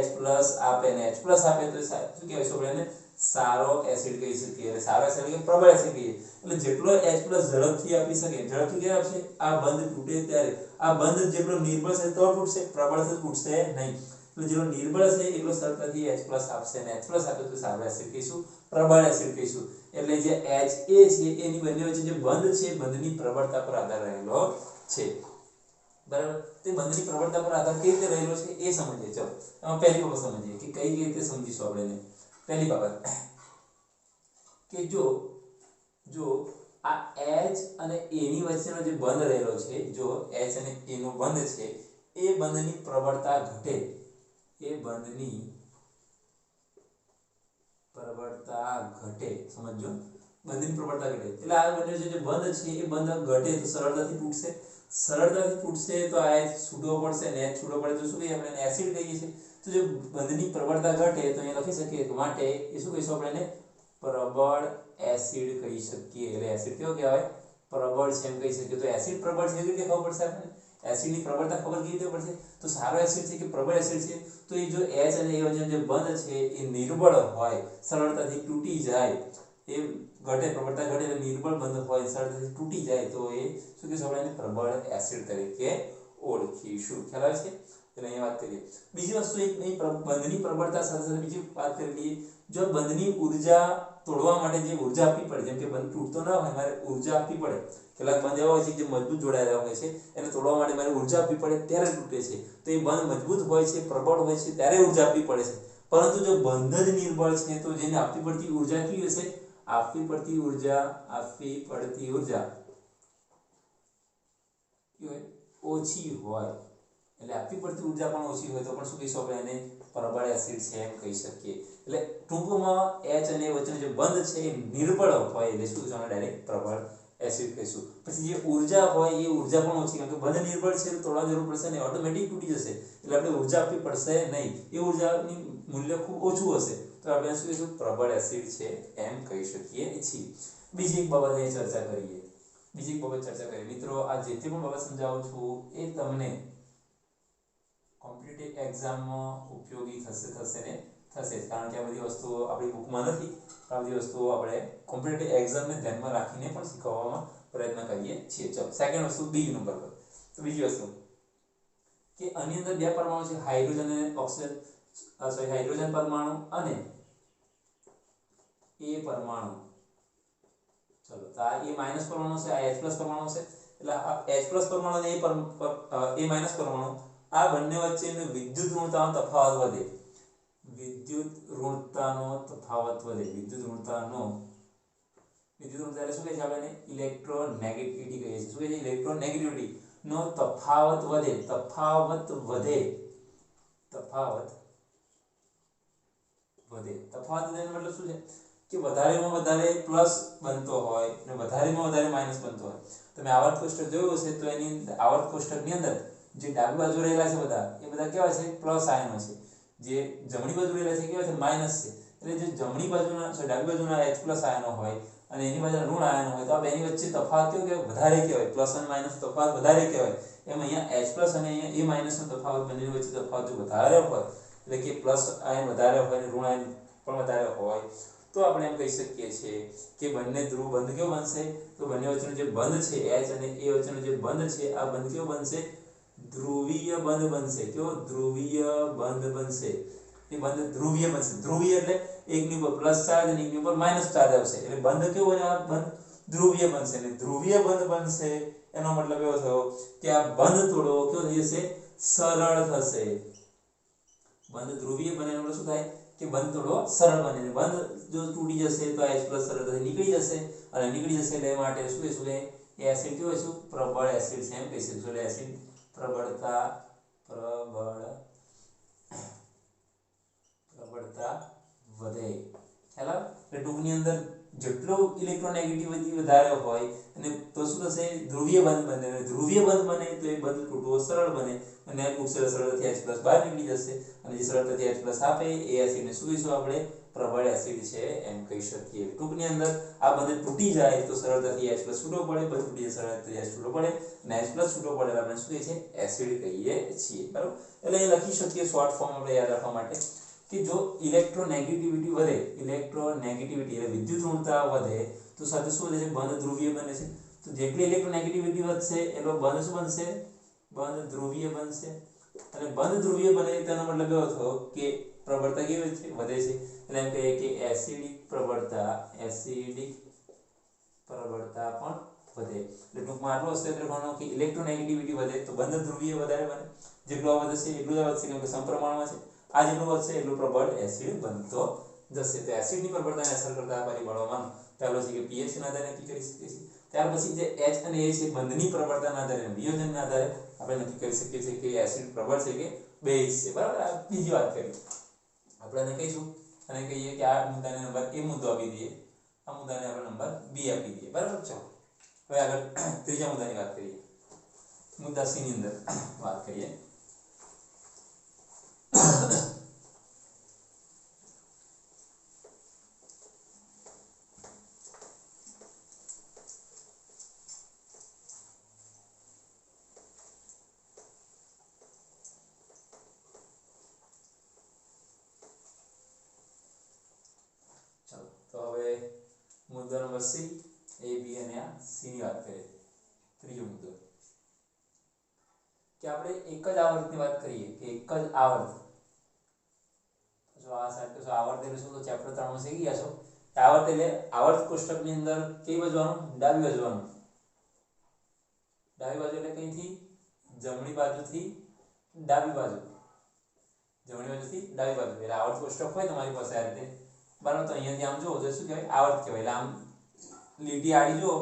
S1: આપે ને H+ આપે તો શું કહેવાય છે આપણે સારો એસિડ કહી શકીએ. એટલે સારો એસિડ એટલે પ્રબળ એસિડ કહીએ. એટલે જેટલો H+ ઝડપથી આપી શકે, ઝડપથી ક્યારે આપશે? આ બંધ તૂટે ત્યારે. આ બંધ જેટલો નિર્બળ છે તો તૂટશે, પ્રબળ છે તૂટશે નહીં. એટલે જેટલો નિર્બળ છે એટલો સરળતાથી H+ આપશે ને H+ આપે તો સારો એસિડ કહીશું, પ્રબળ એસિડ કહીશું. એટલે જે Ha છે એની બંને વચ્ચે જે બંધ છે બંધની પ્રબળતા પર આધાર રહેલો છે. બરાબર? તે બંધની પ્રબળતા પર આધાર કેવી રીતે રહેલો છે એ સમજીએ. ચલો એમાં પહેલી બાબત સમજીએ કે કઈ રીતે સમજીશું આપણે. પહેલી બાબત કે જો આ H અને A ની વચ્ચેનો જે બંધ રહેલો છે, જો H અને A નો બંધ છે એ બંધની પ્રબળતા ઘટે, એ બંધની પ્રબળતા ઘટે, સમજો બંધની પ્રબળતા ઘટે એટલે આ બંને જે બંધ છે એ બંધ ઘટે તો સરળતાથી તૂટશે તો આ H છૂટો પડશે ને H છૂટો પડે તો શું કહીએ આપણે એસિડ કહીએ છીએ. તો જો બંધની પ્રબળતા ઘટે તો અહીંયા લખી શકીએ કે માટે એ શું કહીશું આપણે પ્રબળ એસિડ કહી શકીએ. એટલે એસિડ કેવો કહેવાય? પ્રબળ છે એમ કહી શકીએ. તો એસિડ પ્રબળ છે કેવી રીતે ખબર પડશે આપણને? એસિડની પ્રબળતા ખબર કેવી રીતે પડશે? તો સારો એસિડ છે કે પ્રબળ એસિડ છે તો એ જો H અને A વચ્ચે જે બંધ છે એ નિર્બળ હોય, સરળતાથી તૂટી જાય, એ ઘટે, પ્રબળતા ઘટે એટલે નિર્બળ બંધ હોય, સરળતાથી તૂટી જાય તો એ શું કહીશું આપણે પ્રબળ એસિડ તરીકે ઓળખીશું. ખ્યાલ આવે છે? એટલે અહીંયા વાત કરીએ. બીજી વસ્તુ એક બંધની પ્રબળતા સાથે સાથે બીજી વાત કરી લઈએ. જો બંધની ઊર્જા તોડવા માટે જે ઊર્જા આપવી પડે, જેમ કે બંધ તૂટતો ના હોય મારે ઊર્જા આપવી પડે, કેટલાક બંધ એવા હોય છે જે મજબૂત જોડાયેલા હોય છે એને તોડવા માટે મારે ઊર્જા આપવી પડે ત્યારે તૂટે છે. તો એ બંધ મજબૂત હોય છે, પ્રબળ હોય છે ત્યારે ઊર્જા આપવી પડે છે. પરંતુ જો બંધ જ નિર્બળ છે તો જેને આપવી પડતી ઊર્જા કેવી હશે? આપવી પડતી ઊર્જા ઓછી હોય. એટલે આપવી પડતી ઊર્જા પણ ઓછી હોય તો પણ શું કહીશું આપણે એને પ્રબળ એસિડ છે એમ કહી શકીએ. એટલે ટૂંકમાં H અને A વચ્ચેનો જે બંધ છે એ નિર્બળ હોય એટલે શું કહીશું ડાયરેક્ટ પ્રબળ એસિડ કહીશું. પછી જે ઊર્જા હોય એ ઊર્જા પણ ઓછી, કારણ કે બંધ નિર્બળ છે તો તોડવા જરૂર પડશે ને, ઓટોમેટિક તૂટી જશે એટલે આપણે ઊર્જા આપવી પડશે નહીં. એ ઊર્જાની મૂલ્ય ખૂબ ઓછું હશે તો આપણે શું કહીશું પ્રબળ એસિડ છે એમ કહી શકીએ છીએ. બીજી એક બાબતની ચર્ચા કરીએ. મિત્રો આ જે પણ બાબત સમજાવું છું એ તમને કોમ્પિટિટિવ એક્ઝામમાં ઉપયોગી થશે ને થશે, કારણ કે આ બધી વસ્તુઓ આપણી બુકમાં નથી. આ બધી વસ્તુઓ આપણે કોમ્પિટિટિવ એક્ઝામને ધ્યાનમાં રાખીને પણ શીખવવામાં પ્રયત્ન કરીએ છીએ. ચલો સેકન્ડ વસ્તુ બીજી નંબર પર. તો બીજી વસ્તુ કે આની અંદર બે પરમાણુ છે, હાઇડ્રોજન અને ઓક્સિજન, હાઇડ્રોજન પરમાણુ અને A પરમાણુ. ચલો તો આ A- પરમાણુ છે, આ H+ પરમાણુ છે. એટલે આ H+ પરમાણુ અને A- પરમાણુ આ બંને વચ્ચેનો વિદ્યુત ઋણતાનો તફાવત વધે. વિદ્યુત ઋણતાનો વિદ્યુત ઋણ ત્યારે શું કહે છે આપણે ઇલેક્ટ્રોનેગેટિવિટી કહીએ છીએ. શું કહે છે? ઇલેક્ટ્રોનેગેટિવિટી નો તફાવત વધે, તફાવત વધે, તફાવત વધે. તફાવત વધે મતલબ શું છે કે વધારેમાં વધારે પ્લસ બનતો હોય અને વધારેમાં વધારે માઈનસ બનતો હોય. તમે આવર્ત કોષ્ટક જોયું હશે તો એની આવર્ત કોષ્ટકની અંદર જે ડાબી બાજુ રહેલા છે બધા એ બધા કેવા છે? પ્લસ આયનો છે. જે જમણી બાજુ રહેલા છે કેવા છે? માઈનસ છે. એટલે જે જમણી બાજુના ડાબી બાજુના H+ આયનો હોય અને એની બાજુના ઋણ આયનો હોય તો આ બેની વચ્ચે તફાવત કેવો કહેવાય? વધારે કહેવાય. પ્લસ અને માઈનસ તફાવત વધારે કહેવાય. એમ અહીંયા H+ અને અહીંયા A- નો તફાવત, બંનેની વચ્ચે તફાવત જો વધારે હોય એટલે કે પ્લસ આયન વધારે હોય અને ઋણ આયન પણ વધારે હોય તો આપણે એમ કહી શકીએ છીએ કે બંને ધ્રુવ બંધ કેવો બનશે? તો બંને વચ્ચેનો જે બંધ છે H અને A વચ્ચેનો જે બંધ છે આ બંધ કેવો બનશે? ધ્રુવીય બંધ બનશે. કેવો? ધ્રુવીય બંધ બનશે. એ બંધ ધ્રુવીય બનશે. ધ્રુવીય એટલે એકની ઉપર પ્લસ ચાર્જ અને એકની ઉપર માઈનસ ચાર્જ આવશે એટલે બંધ કેવો બને? આ બંધ ધ્રુવીય બનશે. એટલે ધ્રુવીય બંધ બનશે એનો મતલબ એવો થયો કે આ બંધ થોડો કેવો થઈ જશે? સરળ થશે. બંધ ધ્રુવીય બને એટલે શું થાય કે બંધ થોડો સરળ બને. બંધ જો તૂટી જશે તો H+ સરળતાથી નીકળી જશે અને નીકળી જશે એટલે એ માટે શું કહીશું કે એસિડ કેવો છે? પ્રબળ એસિડ છે એમ કહી શકીશું. એટલે એસિડ પ્રબળતા વધે. ખ્યાલ આવે? એટલે ટૂંકની અંદર જેટલો ઇલેક્ટ્રોનેગેટિવિટી વધારે હોય અને તો શું થશે? ધ્રુવીય બંધ બને. અને ધ્રુવીય બંધ બને તો એ બંધ તૂટવો સરળ બને અને સરળતાથી H+ બહાર નીકળી જશે અને જે સરળતાથી H+ આપે એ એસિડને શું કહીશું આપણે? પ્રબળ એસિડ છે એમ કહી શકીએ. ટૂંકની અંદર આ બંધ તૂટી જાય તો સરળતાથી H+ છૂટો પડે, બંધ તૂટી જાય સરળતાથી H છૂટો પડે અને H+ છૂટો પડે આપણે શું કહીએ છીએ? એસિડ કહીએ છીએ. બરાબર? એટલે એ લખી શકીએ શોર્ટ ફોર્મ આપણે યાદ રાખવા માટે કે જો ઇલેક્ટ્રોનેગેટિવિટી વધે, ઇલેક્ટ્રોનેગેટિવિટી એટલે વિદ્યુત ઋણતા વધે તો સાથે શું વધે છે? બંધ ધ્રુવીય બને છે. તો જેટલી ઇલેક્ટ્રોનેગેટિવિટી વધશે એટલો બંધ શું બનશે? બંધ ધ્રુવીય બનશે. અને બંધ ધ્રુવીય બને તેનો મતલબ એવો થયો કે પ્રબળતા કેવી છે? વધે છે. એટલે એમ કહીએ કે એસિડિક પ્રબળતા પણ વધે. એટલે ટૂંકમાં આટલો ક્ષેત્ર ગણો કે ઇલેક્ટ્રોનેગેટિવિટી વધે તો બંધ ધ્રુવીય વધારે બને. જેટલો વધશે એટલું જ વધશે કેમ કે સમપ્રમાણમાં છે. આ જેટલું વધશે એટલું પ્રબળ એસિડ બનતો જશે. તો એસિડની પ્રબળતાને અસર કરતા પરિબળોમાં પહેલો છે કે pH ના આધારે નક્કી કરી શકીએ છીએ. ત્યાર પછી જે H અને A છે બંધની પ્રબળતાના આધારે વિયોજનના આધારે આપણે નક્કી કરી શકીએ છીએ કે એસિડ પ્રબળ છે કે બેઝ છે. બરાબર? આ બીજી વાત કરી. આપણે એને કહીશું અને કહીએ કે આ મુદ્દાને નંબર A મુદ્દો આપી દઈએ, આ મુદ્દાને આપણે નંબર B આપી દઈએ. બરાબર? ચલો હવે આગળ ત્રીજા મુદ્દાની વાત કરીએ. મુદ્દા C ની અંદર વાત કરીએ. તો હવે મુદ્દો નંબર C, A, B અને આ C ની વાત કરીએ. ત્રીજો મુદ્દો કે આપણે એક જ આવર્તની વાત કરીએ કે એક જ આવર્ત. જો આ સાહેબ તો આવર્ત એટલે શું? તો ચેપ્ટર 3 માં શીખી ગયા છો. આવર્ત એટલે આવર્ત કોષ્ટકની અંદર કઈ બાજુનું? ડાબી બાજુનું. ડાબી બાજુ એટલે કઈથી? જમણી બાજુથી ડાબી બાજુ. જમણી બાજુથી ડાબી બાજુ. એટલે આવર્ત કોષ્ટક હોય તમારી પાસે આ રીતે. બરાબર? તો અહીંયાથી આમ જુઓ તો શું કહેવાય? આવર્ત કહેવાય. એટલે આમ લીટી આડી જુઓ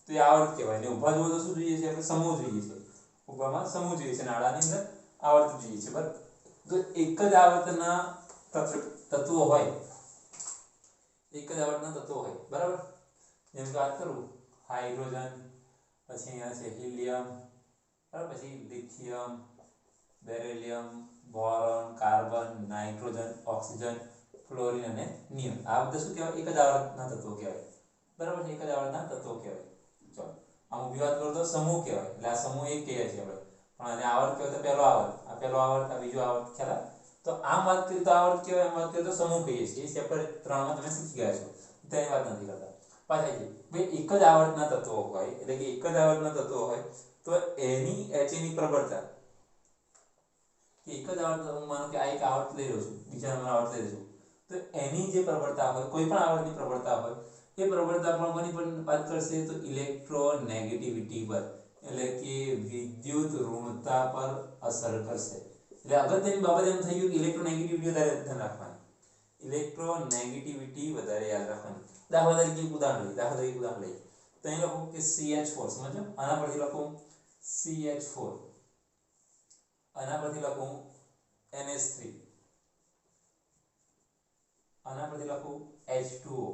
S1: તો એ આવર્ત કહેવાય. ને ઊભા જુઓ તો શું જોઈએ છે? આપણે સમૂહ જોઈએ છે. ઊભામાં સમૂહ જોઈએ છે. નાળાની અંદર આવર્ત જોઈએ છે. બરાબર? તો એક જ આવર્તના તત્વો હોય, એક જ આવર્તના તત્વો હોય. બરાબર? જેમ કે વાત કરું હાઇડ્રોજન, પછી અહીંયા છે હિલિયમ, બરાબર? પછી lithium, beryllium, boron, carbon, nitrogen, oxygen, fluorine અને નિયોન. આ બધા શું કહેવાય? એક જ આવર્તના તત્વો કહેવાય. બરાબર છે? એક જ આવર્તના તત્વો કહેવાય. ચલો આમ ઊભી વાત કરું તો સમૂહ કહેવાય. એટલે આ સમૂહ એક કહીએ છીએ આપણે. પણ આને આવર્ત કહેવાય તો પહેલો આવર્ત, આ પહેલો આવર્ત, આ બીજો આવર્ત. ખ્યાલ? તો આમ વાત કરીએ તો આવર્ત કહેવાય, આમ વાત કરીએ તો સમૂહ કહીએ છીએ. એ ચેપ્ટર 3 માં તમે શીખી ગયા છો. તેની વાત નથી કરતા. પાછા જઈએ. ભાઈ એક જ આવર્તના તત્વો હોય એટલે કે એક જ આવર્તના તત્વો હોય તો એની Ha ની પ્રબળતા એક જ આવર્ત, હું માનું કે આ એક આવર્ત લઈ રહ્યો છું, બીજા નંબર આવર્ત લઈ રહ્યો છું, તો એની જે પ્રબળતા હોય, કોઈ પણ આવર્તની પ્રબળતા હોય, એ પ્રબળતા પણ કોની પર વાત કરશે? તો ઇલેક્ટ્રોનેગેટિવિટી પર, એટલે કે વિદ્યુત ઋણતા પર અસર કરશે. એટલે અગત્યની બાબત એમ થઈ ગયું કે ઇલેક્ટ્રોનેગેટિવિટી વધારે ધ્યાન રાખવાની. ઇલેક્ટ્રોનેગેટિવિટી વધારે યાદ રાખવાની. દાખલા તરીકે એક ઉદાહરણ લઈએ તો અહીં લખો કે CH4 સમજો, આના પરથી લખું CH4, આના પરથી લખું NH3, આના પરથી લખું H2O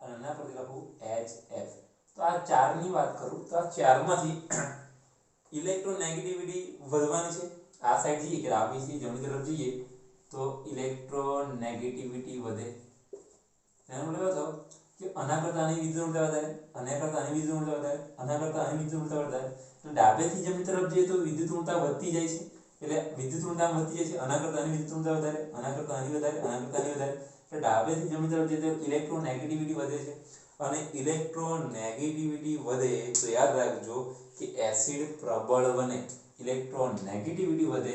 S1: અને આના પરથી લખું HF. તો આ ચારની વાત કરું તો આ ચારમાંથી ઇલેક્ટ્રોનેગેટિવિટી વધવાની છે. આ સાઈડ જઈએ કે ડાબીથી જમણી તરફ જઈએ તો ઇલેક્ટ્રોનેગેટિવિટી વધે. એનો મતલબ એવો થયો કે આના કરતાં આની વિદ્યુત ઊર્જા વધારે, આના કરતાં આની વિદ્યુત ઊર્જા વધારે, આના કરતાં આની વિદ્યુત ઊર્જા વધારે. એટલે ડાબેથી જમણી તરફ જઈએ તો વિદ્યુત ઊર્જા વધતી જાય છે. એટલે વિદ્યુત ઊર્જા વધતી જાય છે, આના કરતાં આની વિદ્યુત ઊર્જા વધારે, આના કરતાં આની વધારે, આના કરતાં આની વધારે. એટલે ડાબેથી જમણી તરફ જઈએ તો ઇલેક્ટ્રોનેગેટિવિટી વધે છે. અને ઇલેક્ટ્રોનેગેટિવિટી વધે તો યાદ રાખજો કે એસિડ પ્રબળ બને. ઇલેક્ટ્રોનેગેટિવિટી વધે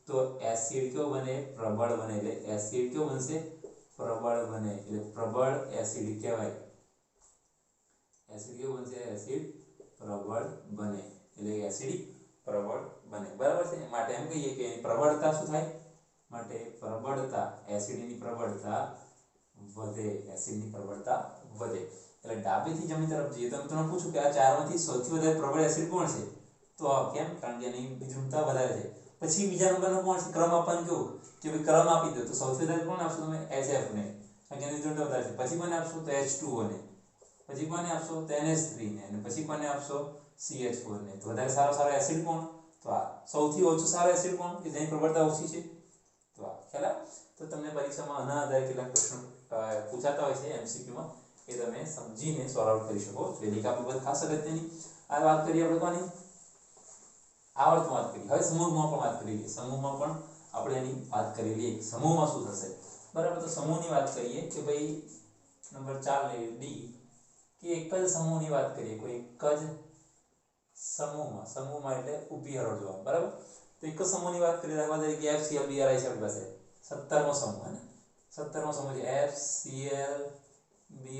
S1: તો એસિડ કેવો બને? પ્રબળ બને. એટલે એસિડ કેવો બનશે? પ્રબળ બને. એટલે પ્રબળ એસિડ કહેવાય. એસિડ કેવો બનશે? એસિડ પ્રબળ બને. એટલે એસિડ પ્રબળ બને. બરાબર છે. માટે એમ કહીએ કે એની પ્રબળતા શું થાય? માટે પ્રબળતા, એસિડની પ્રબળતા વધે. એસિડની પ્રબળતા વધે. એટલે ડાબેથી જમણી તરફ જઈએ તો તમને પૂછું કે આ ચારમાંથી સૌથી વધારે પ્રબળ એસિડ કોણ છે? તો કેમ? કારણ કે એની વિદ્યુતતા વધારે છે. પછી બીજા નંબરનો કોણ છે? ક્રમ આપવાનું કેવું કે ભાઈ ક્રમ આપી દો તો સૌથી વધારે કોણ આપશો તમે? HF ને, કારણ કે એની વિદ્યુતતા વધારે છે. પછી કોને આપશો? તો H2O ને. પછી કોને આપશો? તો NH3 ને. અને પછી કોને આપશો? CH4 ને. તો વધારે સારો એસિડ કોણ? તો આ. સૌથી ઓછો સારો એસિડ કોણ કે જેની પ્રબળતા ઓછી છે? તો આ. ખ્યાલ? તો તમને પરીક્ષામાં આના આધારે કેટલાક પ્રશ્નો પૂછાતા હોય છે MCQ માં, એ તમે સમજીને સોલ્વ આઉટ કરી શકો. વેદિકા બાબત ખાસ અગત્યની. આ વાત કરીએ આપણે કોની? આવર્તમાં વાત કરી. હવે સમૂહમાં પણ વાત કરી લઈએ. સમૂહમાં પણ આપણે એની વાત કરી લઈએ. સમૂહમાં શું થશે? બરાબર. તો સમૂહની વાત કરીએ કે ભાઈ નંબર 4 લઈએ ડી, કે એક જ સમૂહની વાત કરીએ. કોઈ એક જ સમૂહમાં એટલે ઊભી હરોળ જોવા. બરાબર. તો એક જ સમૂહની વાત કરીએ. દાખલા તરીકે FClBr છે આપણી પાસે 17મો સમૂહ હે ને. 17મો સમૂહ છે FClBri.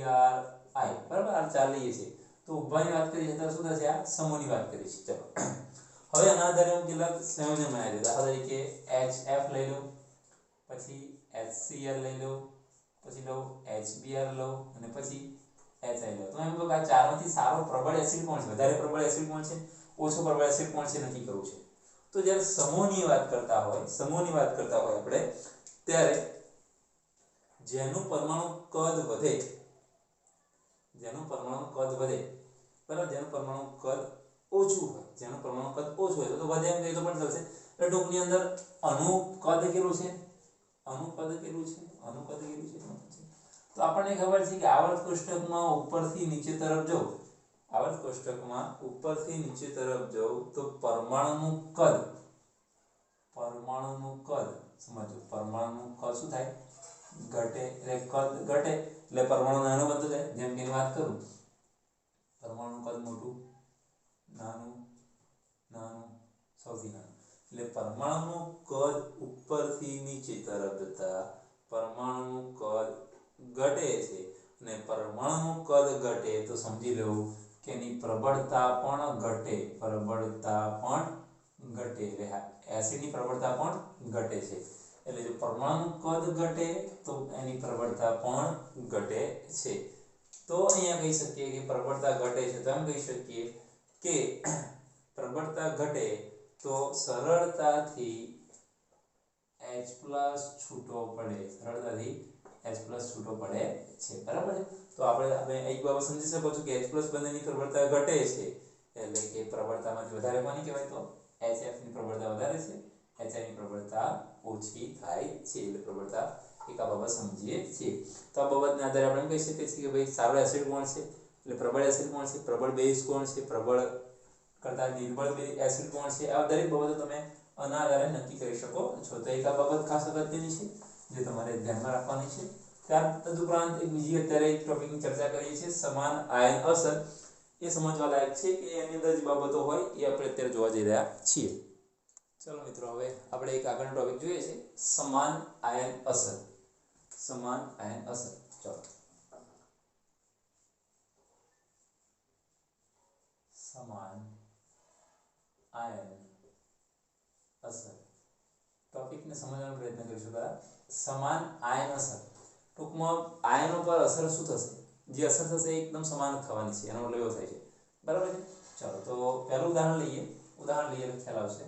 S1: બરાબર. આ ચાર લઈએ છીએ. તો ઊભાની વાત કરીએ તો શું થશે? આ સમૂહની વાત કરીએ છીએ. ચલો હવે આના આધારે હું કેટલાક સંયોજન બનાવી દઉં. દાખલા તરીકે HF લઈ લઉં, પછી HCl લઈ લઉં, પછી લઉં HBr લઉં અને પછી HI લઉં. તો એમ કહું કે આ ચારમાંથી સારો પ્રબળ એસિડ કોણ છે? વધારે પ્રબળ એસિડ કોણ છે? ઓછો પ્રબળ એસિડ કોણ છે? નક્કી કરવું છે. તો જ્યારે સમૂહની વાત કરતા હોય આપણે, ત્યારે જેનું પરમાણુ કદ વધે, બરાબર, જેનું પરમાણુ કદ ઓછું હોય, તો વધે એમ કહીએ તો પણ ચાલશે. એટલે ટૂંકની અંદર અણુ કદ કેટલું છે? તો આપણને ખબર છે કે આવર્ત કોષ્ટકમાં ઉપરથી નીચે તરફ જવું તો પરમાણુનું કદ સમજો. પરમાણુનું કદ શું થાય? ઘટે. એટલે કદ ઘટે એટલે પરમાણુ નાનો બનતો જાય. જેમ કે વાત કરું, પરમાણુનું કદ મોટું, નાનું, સૌથી નાનું. એટલે પરમાણુનું કદ ઉપરથી નીચે તરફ જતા પરમાણુનું કદ ઘટે છે. અને પરમાણુનું કદ ઘટે તો સમજી લેવું કે એની પ્રબળતા પણ ઘટે. એટલે એસિડની પ્રબળતા પણ ઘટે છે. એટલે જો પરમાણુનું કદ ઘટે તો એની પ્રબળતા પણ ઘટે છે. તો અહીંયા કહી શકીએ કે પ્રબળતા ઘટે છે. તો એમ કહી શકીએ કે પ્રબળતા ઘટે તો સરળતાથી H+ છૂટો પડે. છે. બરાબર છે. તો આપણે એક બાબત સમજી શકો છો કે H+ બંનેની પ્રબળતા ઘટે છે. એટલે કે પ્રબળતામાંથી વધારે કોની કહેવાય? તો HF ની પ્રબળતા વધારે છે, HI ની પ્રબળતા ઓછી થાય છે. એટલે પ્રબળતા એક આ બાબત સમજીએ છીએ. તો આ બાબતના આધારે આપણે કહી શકીએ છીએ કે ભાઈ સારો એસિડ કોણ છે? એટલે પ્રબળ એસિડ કોણ છે? પ્રબળ બેઝ કોણ છે? પ્રબળ કરતા નિર્બળ એસિડ કોણ છે? આ દરેક બાબતો તમે આના આધારે નક્કી કરી શકો છો. તો એક આ બાબત ખાસ અગત્યની છે જે તમારે ધ્યાનમાં રાખવાની છે. ત્યાર તદુપરાંત એક બીજી અત્યારે એક ટોપિકની ચર્ચા કરીએ છીએ, સમાન આયન અસર. એ સમજવા લાયક છે કે એની અંદર જે બાબતો હોય એ આપણે અત્યારે જોવા જઈ રહ્યા છીએ. ચલો મિત્રો, હવે આપણે એક આગળનો ટોપિક જોઈએ છે, સમાન આયન અસર. ચલો, સમાન આયન અસર ટોપિકને સમજવાનો પ્રયત્ન કરીશું. સમાન આયન અસર, ટૂંકમાં આયનો પર અસર શું થશે? જે અસર થશે એકદમ સમાન થવાની છે, એનો મતલબ એવો થાય છે, બરાબર છે। ચાલો તો પહેલું ઉદાહરણ લઈએ એટલે ખ્યાલ આવશે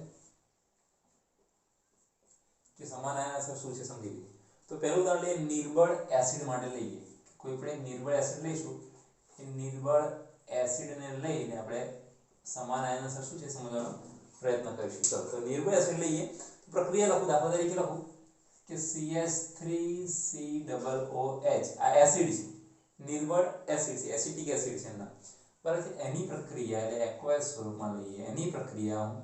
S1: કે સમાન આયન અસર શું છે સમજી લઈએ। તો પહેલું ઉદાહરણ લઈએ નિર્બળ એસિડ માટે લઈએ। કોઈ પણ એક નિર્બળ એસિડ લઈશું, એ નિર્બળ એસિડને લઈને આપણે સમાન આયન અસર શું છે સમજવાનો પ્રયત્ન કરીશું। ચાલો તો નિર્બળ એસિડ લઈએ, પ્રક્રિયા લખું, દાખલા તરીકે લખું કે CH3COOH આ એસિડ છે, નિર્બળ એસિડ છે, એસિટિક એસિડ છે એના, બરાબર છે। એની પ્રક્રિયા એટલે એક્વાયસ સ્વરૂપમાં લઈએ, એની પ્રક્રિયા હું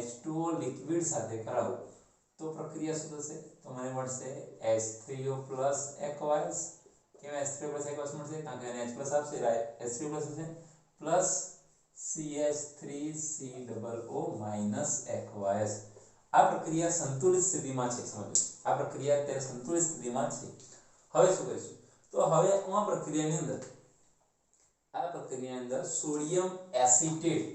S1: H2O લિક્વિડ સાથે કરાવું તો પ્રક્રિયા શું થશે? તો મને મળશે H3O aqueous। કેમ H3O aqueous મળશે? કારણ કે એને H આપશે, H3O હશે પ્લસ CH3COO aqueous। આ પ્રક્રિયા સંતુલિત સ્થિતિમાં છે, સમજો આ પ્રક્રિયા અત્યારે સંતુલિત સ્થિતિમાં છે। હવે શું કરીશું? તો હવે આ પ્રક્રિયાની અંદર સોડિયમ એસિટેટ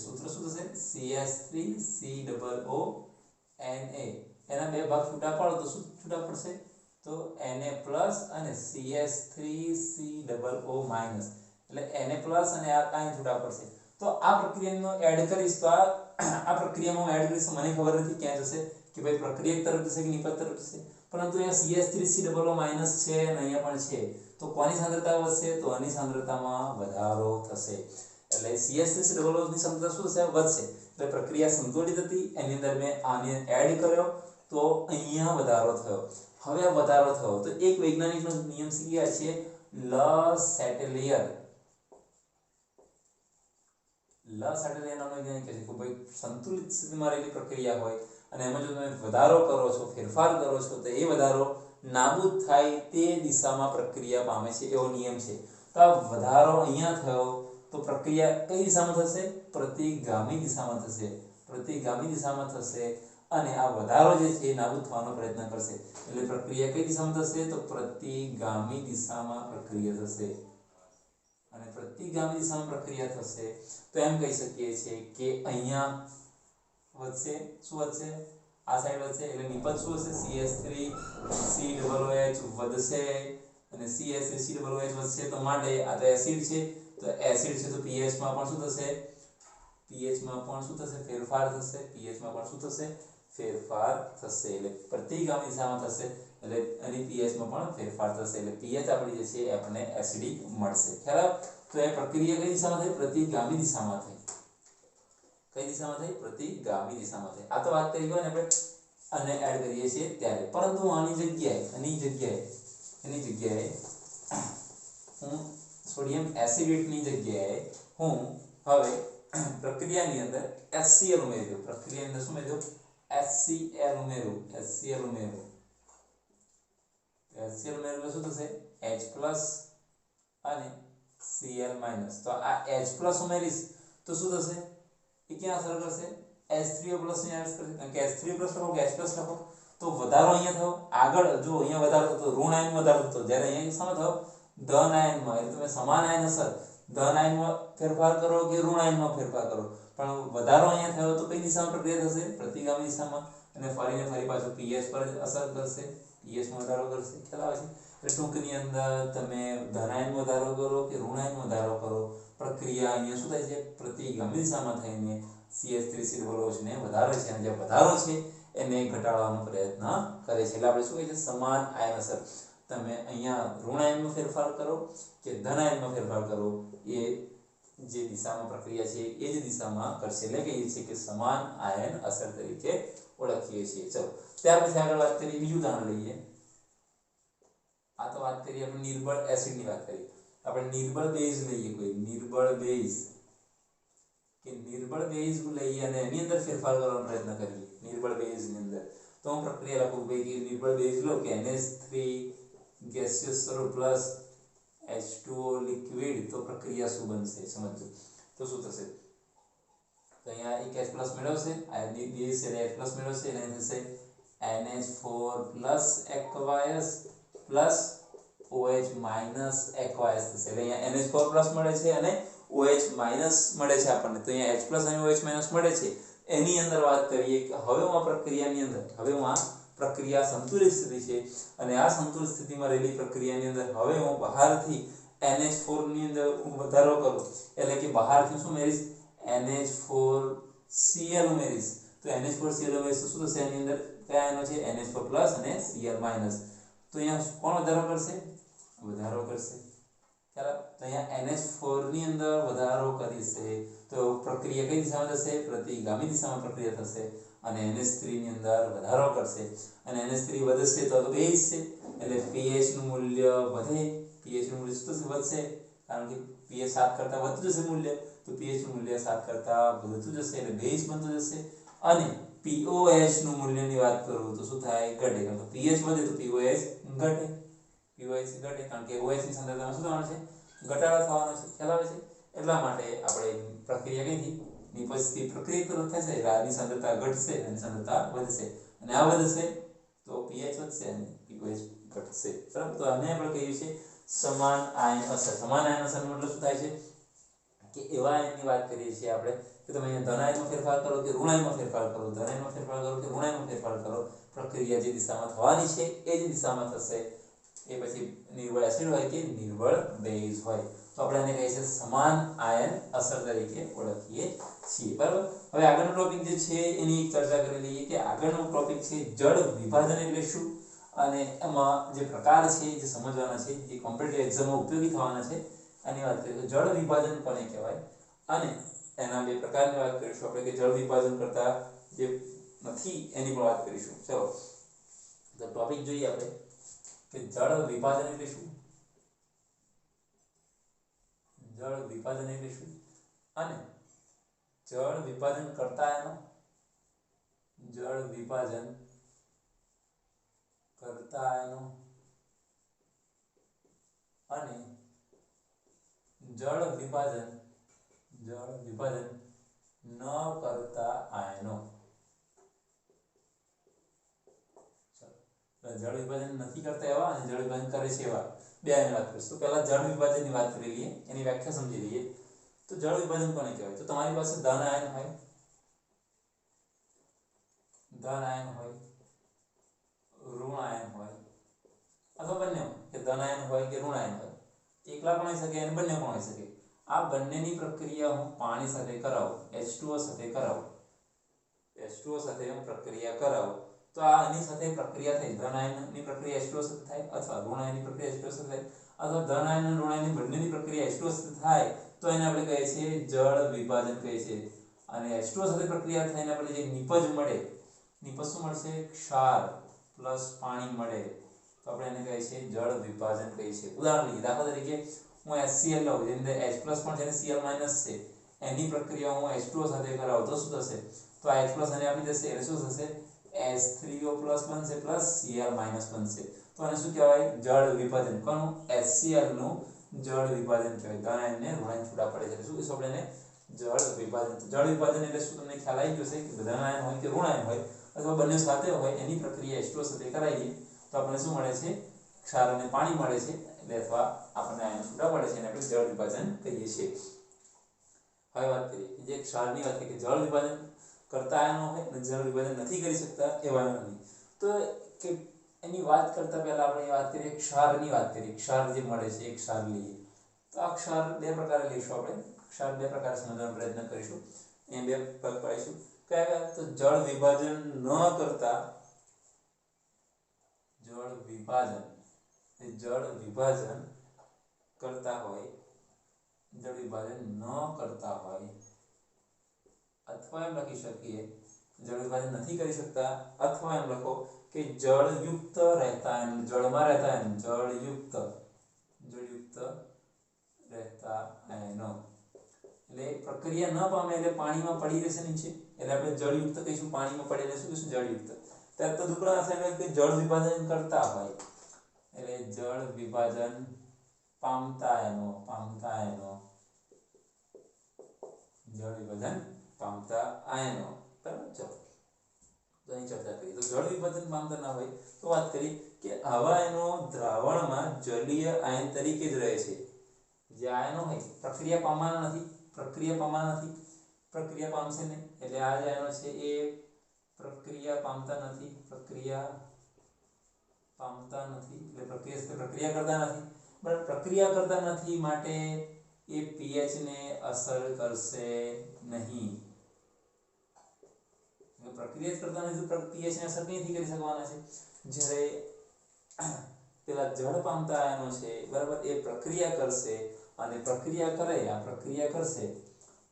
S1: સૂત્ર શું થશે? CH3COO Na, એના બે ભાગ છૂટા પાડો તો શું છૂટા પડશે? તો Na પ્લસ અને CH3COO માઈનસ, એટલે Na પ્લસ અને આ કાંઈ છૂટા પડશે। તો આ પ્રક્રિયામાં એડ કરીશ તો આ પ્રક્રિયામાં એડ કરીશ, મને ખબર નથી ક્યાં જશે કે ભાઈ પ્રક્રિયા તરફ જશે કે નિપજ તરફ જશે, પરંતુ અહીંયા CH3COO માઈનસ છે અને અહીંયા પણ છે, તો કોની સાંદ્રતા વધશે? તો આની સાંદ્રતામાં વધારો થશે, એટલે CH3COO ની સાંદ્રતા શું થશે? વધશે। એટલે પ્રક્રિયા સંતુલિત હતી, એની અંદર મેં આને એડ કર્યો તો અહીંયા વધારો થયો। હવે આ વધારો થયો તો એક વૈજ્ઞાનિકનો નિયમ શીખ્યા છે લ સેટેલિયર નામનો વૈજ્ઞાનિક કહે છે કે ભાઈ સંતુલિત સ્થિતિમાં રહેલી પ્રક્રિયા હોય અને એમાં જો તમે વધારો કરો છો, ફેરફાર કરો છો તો એ વધારો નાબૂદ થાય તે દિશામાં પ્રક્રિયા પામે છે, એવો નિયમ છે। તો આ વધારો અહીંયા થયો તો પ્રક્રિયા કઈ દિશામાં થશે? પ્રતિગામી દિશામાં થશે, અને આ વધારો જે છે નાબૂદ થવાનો પ્રયત્ન કરશે, એટલે પ્રક્રિયા કઈ દિશામાં થશે? તો પ્રતિગામી દિશામાં પ્રક્રિયા થશે, અને પ્રતિગામી દિશામાં પ્રક્રિયા થશે તો એમ કહી શકીએ છીએ કે અહીંયા વધશે, શું વધશે? આ સાઈડ વધશે, એટલે નિપજ શું હશે? CH3COOH વધશે, અને CH3COOH વધશે તો માટે આ તો એસિડ છે, તો એસિડ છે તો pH માં પણ શું થશે? ફેરફાર થશે, એટલે પ્રતિગામી દિશામાં થશે, એટલે એની pH માં પણ ફેરફાર થશે, એટલે pH આપણી જે છે આપણને એસિડિક મળશે। ખ્યાલ? તો એ પ્રક્રિયા કઈ દિશામાં થઈ? પ્રતિગામી દિશામાં થઈ। કઈ દિશામાં થઈ? પ્રતિગામી દિશામાં થઈ। આ તો વાત કરી હોય ને આપણે અને એડ કરીએ છીએ ત્યારે, પરંતુ આની જગ્યાએ હું સોડિયમ એસિડેટની જગ્યાએ હું હવે પ્રક્રિયાની અંદર HCl ઉમેરી દઉં, પ્રક્રિયાની અંદર શું ઉમેરી દઉં? HCl ઉમેરું, HCl ઉમેરું એટલે શું થશે? H પ્લસ અને Cl માઈનસ, તો આ H પ્લસ ઉમેરીશ તો શું થશે? એ ક્યાં અસર કરશે? H3O પ્લસ ની અસર કરશે, કારણ કે H3O પ્લસ લખો કે H પ્લસ લખો તો વધારો અહીંયા થયો, આગળ જો અહીંયા વધારો થતો ઋણ આયન વધારો થતો, જ્યારે અહીંયા શામાં થયો? ધન આયનમાં, એટલે તમે સમાન આયન અસર ધન આયનમાં ફેરફાર કરો કે ઋણ આયનમાં ફેરફાર કરો, પણ વધારો અહીંયા થયો તો કઈ દિશામાં પ્રક્રિયા થશે? પ્રતિગામી દિશામાં, અને ફરી પાછું pH પર અસર કરશે, pH માં વધારો કરશે। ખ્યાલ આવે છે? એટલે ટૂંકની અંદર તમે ધન આયનમાં વધારો કરો કે ઋણ આયનમાં વધારો કરો, પ્રક્રિયા અહીંયા શું થાય છે? પ્રતિગામી દિશામાં થઈને CH3COOH ને વધારે છે, અને જે વધારો છે એને ઘટાડવાનો પ્રયત્ન કરે છે, એટલે આપણે શું કહીએ છીએ? સમાન આયન અસર। તમે અહીંયા ઋણ આયનમાં ફેરફાર કરો કે ધન આયનમાં ફેરફાર કરો, એ જે દિશામાં પ્રક્રિયા છે એ જ દિશામાં કરશે, એટલે કહીએ છીએ કે સમાન આયન અસર તરીકે ઓળખીએ છીએ। ચલો ત્યાર પછી આગળ વાત કરીએ, બીજું ઉદાહરણ લઈએ। આ તો વાત કરીએ આપણે નિર્બળ એસિડની વાત કરીએ, આપણે નિર્બળ બેઝ લઈએ, કોઈ નિર્બળ બેઝ લઈએ અને એની અંદર ફેરફાર કરવાનો પ્રયત્ન કરીએ। નિર્બળ બેઝની અંદર તો હું પ્રક્રિયા લખું ભાઈ કે નિર્બળ બેઝ લો કે NH3 ગેસિયસ સ્વરૂપ પ્લસ H2O લિક્વિડ, તો પ્રક્રિયા શું બનશે સમજો તો શું થશે? તો અહીંયા એક H+ મેળવશે, આ બેઝ છે H+ મેળવશે, એટલે થશે NH4 aqueous plus OH aqueous થશે, એટલે અહીંયા NH4 મળે છે અને OH મળે છે આપણને, તો અહીંયા H+ અને OH મળે છે, એની અંદર વાત કરીએ કે હવે આ પ્રક્રિયાની અંદર હવે આ પ્રક્રિયા સંતુલિત સ્થિતિ છે અને આ સંતુલિત સ્થિતિમાં રહેલી પ્રક્રિયાની અંદર હવે હું બહારથી NH4 ની અંદર હું વધારો કરું એટલે કે બહારથી શું મેળવીશ NH4Cl ઉમેરીશ તો NH4Cl ઉમેરીશ તો શું થશે એની અંદર કયા આયનો છે NH4+ અને Cl- તો અહીંયા કોણ વધારો કરશે વધારો કરશે ખ્યાલ તો અહીંયા NH4 ની અંદર વધારો કરીશે તો પ્રક્રિયા કઈ દિશામાં થશે પ્રતિગામી દિશામાં પ્રક્રિયા થશે અને NH3 ની અંદર વધારો કરશે અને NH3 વધશે તો બેઝ છે એટલે pH નું મૂલ્ય વધે pH નું મૂલ્ય તો વધશે કારણ કે pH 7 કરતા વધતું જશે મૂલ્ય તો pH નું મૂલ્ય 7 કરતા વધતું જશે એટલે બેઝ બનતો જશે અને pOH નું મૂલ્યની વાત કરું તો શું થાય ઘટે કારણ કે pH વધે તો pOH ઘટે pOH ઘટે કારણ કે OH ની સાંદ્રતામાં શું થવાનું છે ઘટાડો થવાનો છે ખ્યાલ આવે છે એટલા માટે આપણે પ્રક્રિયા કઈથી નિપજથી પ્રક્રિયા તરફ થશે એટલે આની સાંદ્રતા ઘટશે અને સાંદ્રતા વધશે અને આ વધશે તો pH વધશે અને pOH ઘટશે બરાબર તો આને આપણે કહીએ છીએ સમાન આયન અસર સમાન આયન અસર મતલબ શું થાય છે કે એવા આયનની વાત કરીએ છીએ આપણે કે તમે અહીંયા ધન આયનમાં ફેરફાર કરો કે ઋણ આયનમાં ફેરફાર કરો ધન આયનમાં ફેરફાર કરો કે ઋણ આયનમાં ફેરફાર કરો પ્રક્રિયા જે દિશામાં થવાની છે એ જ દિશામાં થશે એ પછી નિર્બળ એસિડ હોય કે નિર્બળ બેઝ હોય તો આપણે આને કહીએ છીએ સમાન આયન અસર તરીકે ઓળખીએ છીએ બરાબર હવે આગળનો ટોપિક જે છે એની એક ચર્ચા કરી લઈએ કે આગળનો ટોપિક છે જળ વિભાજન એટલે શું અને એમાં જે પ્રકાર છે જે સમજવાના છે જે કોમ્પિટિટિવ એક્ઝામમાં ઉપયોગી થવાના છે આની વાત કરીએ તો જળ વિભાજન કોને કહેવાય અને એના બે પ્રકારની વાત કરીશું આપણે કે જળ વિભાજન કરતા જે નથી એની પણ વાત કરીશું ચલો તો ટોપિક જોઈએ આપણે કે જળ વિભાજન એટલે શું જળ વિભાજન એટલે શું અને જળ વિભાજન કરતા આયનો જળ વિભાજન કરતા આયનો અને જળ વિભાજન ન કરતા આયનો જળ વિભાજન નથી કરતા એવા અને જળ વિભાજન કરે છે એવા બે આની વાત કરીશું તો પહેલા જળ વિભાજનની વાત કરી લઈએ એની વ્યાખ્યા સમજી લઈએ તો જળ વિભાજન કોને કહેવાય તો તમારી પાસે ધન આયન હોય ઋણ આયન હોય અથવા બંને હોય કે ધન આયન હોય કે ઋણ આયન હોય એકલા પણ હોઈ શકે અને બંને પણ હોઈ શકે આ બંનેની પ્રક્રિયા હું પાણી સાથે કરાવું H2O સાથે કરાવું H2O સાથે હું પ્રક્રિયા કરાવું તો આ આની સાથે પ્રક્રિયા થઈ ધન આયનની પ્રક્રિયા H2O સાથે થાય અથવા ઋણ આયનની પ્રક્રિયા H2O સાથે થાય અથવા ધન આયન અને ઋણ આયનની બંનેની પ્રક્રિયા H2O સાથે થાય તો એને આપણે કહીએ છીએ જળ વિભાજન કહીએ છીએ અને H2O સાથે પ્રક્રિયા થઈને આપણે જે નિપજ મળે નિપજ શું મળશે ક્ષાર પ્લસ પાણી મળે તો આપણે એને કહીએ છીએ જળ વિભાજન કહીએ છીએ ઉદાહરણ લઈએ દાખલા તરીકે હું HCl લઉં જેની અંદર H+ પણ છે અને Cl- છે એની પ્રક્રિયા હું H2O સાથે કરાવું તો શું થશે તો આ H+ અને આપી દેશે એટલે શું થશે H3O+ બનશે પ્લસ Cl- બનશે તો આને શું કહેવાય જળ વિભાજન કોનું HCl નું જળ વિભાજન કહેવાય ધન આયન ને ઋણ આયન છૂટા પડે છે શું કહીશું આપણે એને જળ વિભાજન એટલે શું તમને ખ્યાલ આવી ગયો છે કે ધન આયન હોય કે ઋણ આયન હોય અથવા બંને સાથે હોય એની પ્રક્રિયા H2O સાથે કરાવીએ તો આપણને શું મળે છે ક્ષાર અને પાણી મળે છે એટલે અથવા આપણને આયન છૂટા પડે છે એને આપણે જળ વિભાજન કહીએ છીએ હવે વાત કરીએ જે ક્ષારની વાત કરીએ કે જળ વિભાજન કરતા આયનો હોય અને જળ વિભાજન નથી કરી શકતા એવા નથી તો કે એની વાત કરતા પહેલા આપણે વાત કરીએ ક્ષારની વાત કરીએ ક્ષાર જે મળે છે એક ક્ષાર લઈએ તો આ ક્ષાર બે પ્રકારે લઈશું આપણે ક્ષાર બે પ્રકાર સમજવાનો પ્રયત્ન કરીશું એ બે ભાગ પાડીશું કયા તો જળ વિભાજન ન કરતા જળ વિભાજન કરતા હોય જળ વિભાજન ન કરતા હોય અથવા એમ લખી શકીએ જળ વિભાજન નથી કરી શકતા અથવા એમ લખો કે જળયુક્ત રહેતા જળમાં રહેતા જળયુક્ત રહેતા આયનો એટલે પ્રક્રિયા ન પામે એટલે પાણીમાં પડી રહેશે નીચે એટલે આપણે જળયુક્ત કહીશું પાણીમાં પડે એટલે શું કહીશું જળયુક્ત ત્યાર તો દુકડા થાય કે જળ વિભાજન કરતા હોય એટલે જળ વિભાજન પામતા આયનો જળ વિભાજન પામતા આયનો બરાબર ચલો તો અહીં ચર્ચા કરીએ તો જળ વિભાજન પામતા ના હોય તો વાત કરી કે આવા આયનો દ્રાવણમાં જલીય આયન તરીકે જ રહે છે જે આયનો હોય પ્રક્રિયા પામવાના નથી પ્રક્રિયા પામશે નહીં, એટલે આ જે આયનો છે એ પ્રક્રિયા પામતા નથી, પ્રક્રિયા પામતા નથી એટલે પ્રક્રિયા કરતા નથી, બરાબર. પ્રક્રિયા કરતા નથી માટે એ pH ને અસર કરશે નહીં. પ્રક્રિયા જ કરતા નથી તો pH ને અસર નહીં કરી શકવાના છે. જ્યારે પેલા જળ પામતા આયનો છે, બરાબર, એ પ્રક્રિયા કરશે અને પ્રક્રિયા કરે, આ પ્રક્રિયા કરશે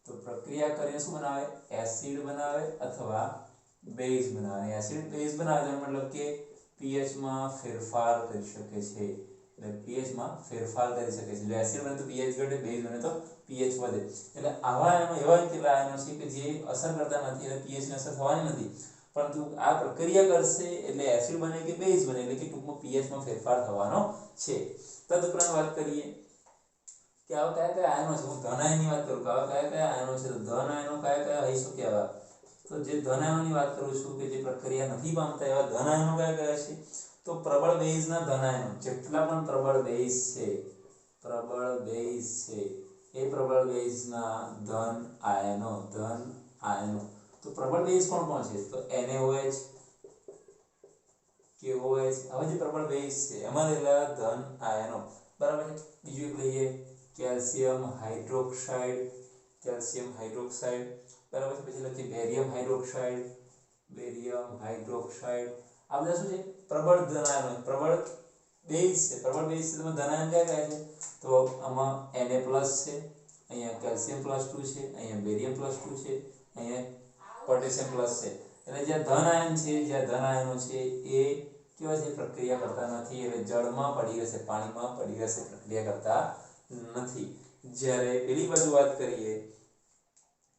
S1: તો પ્રક્રિયા કરીને શું બનાવે? એસિડ બનાવે અથવા બેઝ બનાવે. એસિડ બેઝ બનાવે તો મતલબ કે pH માં ફેરફાર કરી શકે છે, એટલે pH માં ફેરફાર કરી શકે છે. જો એસિડ બને તો pH ઘટે, બેઝ બને તો pH વધે. એટલે આવા આયનો એવા કેટલા આયનો છે કે જે અસર કરતા નથી એટલે pH ને અસર થવાની નથી, પરંતુ આ પ્રક્રિયા કરશે એટલે એસિડ બને કે બેઝ બને એટલે કે ટૂંકમાં pH માં ફેરફાર થવાનો છે. તદુપરાંત વાત કરીએ કે આવા કયા કયા આયનો છે. હું ધન આયનની વાત કરું કે આવા કયા કયા આયનો છે, તો ધન આયનો કયા કયા હોઈ શકે આવા? તો જે ધન આયનોની વાત કરું છું કે જે પ્રક્રિયા નથી પામતા એવા ધન આયનો કયા કયા છે? તો પ્રબળ બેઝના ધન આયનો, જેટલા પણ પ્રબળ બેઝ છે, પ્રબળ બેઝ છે એ પ્રબળ બેઝના ધન આયનો, ધન આયનો. તો પ્રબળ બેઝ કોણ કોણ છે? તો NaOH, KOH, હવે જે પ્રબળ બેઝ છે એમાં રહેલા ધન આયનો, બરાબર છે. બીજું એક લઈએ કેલ્શિયમ હાઇડ્રોક્સાઇડ, કેલ્શિયમ હાઇડ્રોક્સાઇડ, બરાબર છે. પછી લખીએ બેરિયમ હાઇડ્રોક્સાઇડ, બેરિયમ હાઇડ્રોક્સાઇડ. આ બધા શું છે? પ્રબળ ધન આયનો, પ્રબળ બેઝ છે. પ્રબળ બેઝ છે તો ધન આયન કયા કયા છે? તો આમાં Na+ છે, અહીંયા કેલ્શિયમ +2 છે, અહીંયા બેરિયમ +2 છે, અહીંયા પોટેશિયમ પ્લસ છે. એટલે જે ધન આયન છે, જે ધન આયનો છે એ કેવા છે? પ્રક્રિયા કરતા નથી, એટલે જળમાં પડી રહેશે, પાણીમાં પડી રહેશે, પ્રક્રિયા કરતા નથી. જ્યારે પેલી બાજુ વાત કરીએ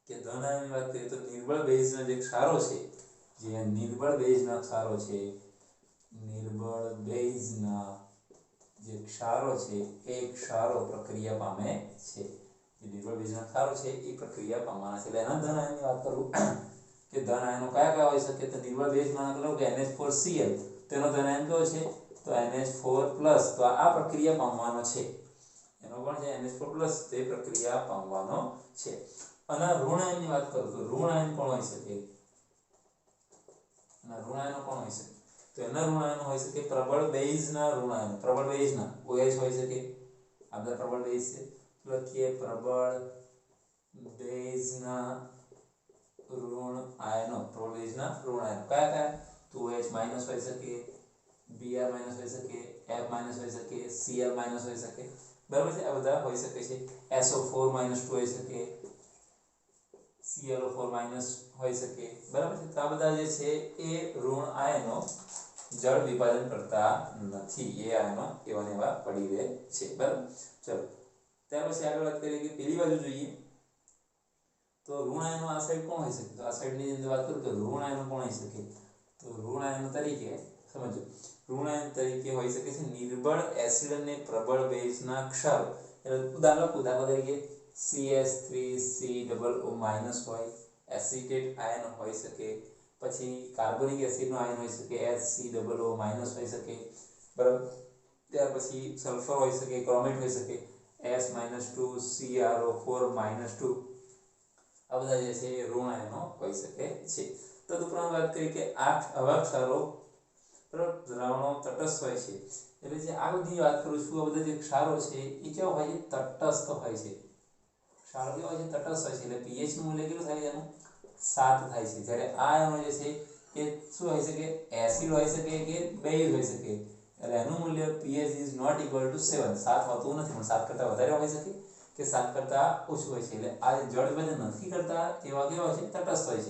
S1: કે ધન આયનની વાત કરીએ તો નિર્બળ બેઝના જે ક્ષારો છે, જે નિર્બળ બેઝના ક્ષારો છે, નિર્બળ બેઝના જે ક્ષારો છે એ ક્ષારો પ્રક્રિયા પામે છે. જે નિર્બળ બેઝના ક્ષારો છે એ પ્રક્રિયા પામવાના છે. એટલે એના ધન આયનની વાત કરું કે ધન આયનો કયા કયા હોઈ શકે? તો નિર્બળ બેઝમાં લો કે NH4Cl, તેનો ધન આયન કયો છે? તો NH4+, તો આ પ્રક્રિયા પામવાનો છે. એનો પણ છે NH4+, તે પ્રક્રિયા પામવાનો છે. અને ઋણ આયનની વાત કરું તો ઋણ આયન કોણ હોઈ શકે? અને ઋણ આયનો કોણ હોઈ શકે? તો એના ઋણ આયનો હોઈ શકે પ્રબળ બેઝના ઋણ આયનો, પ્રબળ બેઝના OH હોઈ શકે. આ બધા પ્રબળ બેઝ છે. લખીએ પ્રબળ બેઝના ઋણ આયનો, પ્રબળ બેઝના ઋણ આયનો કયા કયા? તો OH- હોઈ શકે, Br- હોઈ શકે, F- હોઈ શકે, Cl- હોઈ શકે, બરાબર છે. આ બધા હોઈ શકે છે. SO4- હોઈ શકે, ClO4- હોઈ શકે, બરાબર છે. તો આ બધા જે છે એ ઋણ આયનો જળ વિભાજન કરતા નથી, એ આયનો એવા ને એવા પડી રહે છે, બરાબર. ચલો ત્યાર પછી આગળ વાત કરીએ કે પેલી બાજુ જોઈએ તો ઋણ આયનો આ સાઈડ કોણ હોઈ શકે? તો આ સાઈડની અંદર વાત કરું તો ઋણ આયનો કોણ હોઈ શકે? તો ઋણ આયનો તરીકે સમજો, ઋણ આયન તરીકે હોઈ શકે છે નિર્બળ એસિડ અને પ્રબળ બેઝના ક્ષારો. એટલે ઉદાહરણ તરીકે CH3COO- હોય, એસિટેટ આયન હોઈ શકે, પછી કાર્બોનિક એસિડનો આયન હોઈ શકે, HCOO- હોઈ શકે, બરાબર. ત્યાર પછી સલ્ફર હોઈ શકે, ક્રોમેટ હોઈ શકે, S-2CrO4-2. આ બધા જે છે એ ઋણ આયનો હોઈ શકે છે. તદુપરાંત વાત કરીએ કે 8 આવા ક્ષારો દ્રાવણો તટસ્થ હોય છે. એટલે જે આ બધી વાત કરું છું, આ બધા જે ક્ષારો છે એ કેવા હોય છે? તટસ્થ હોય છે. ક્ષારો કેવા હોય છે? તટસ્થ હોય છે. એટલે pH નું મૂલ્ય કેટલું થાય છે? એનું 7 થાય છે. જ્યારે આ આયનો જે છે એ શું હોઈ શકે? એસિડ હોઈ શકે કે બેઝ હોઈ શકે. એટલે એનું મૂલ્ય pH is not equal to 7. 7 હોતું નથી, પણ 7 કરતાં વધારે હોઈ શકે કે 7 કરતાં ઓછું હોય છે. એટલે આ જળ વિભાજન નથી કરતા એવા કેવા છે? તટસ્થ હોય છે.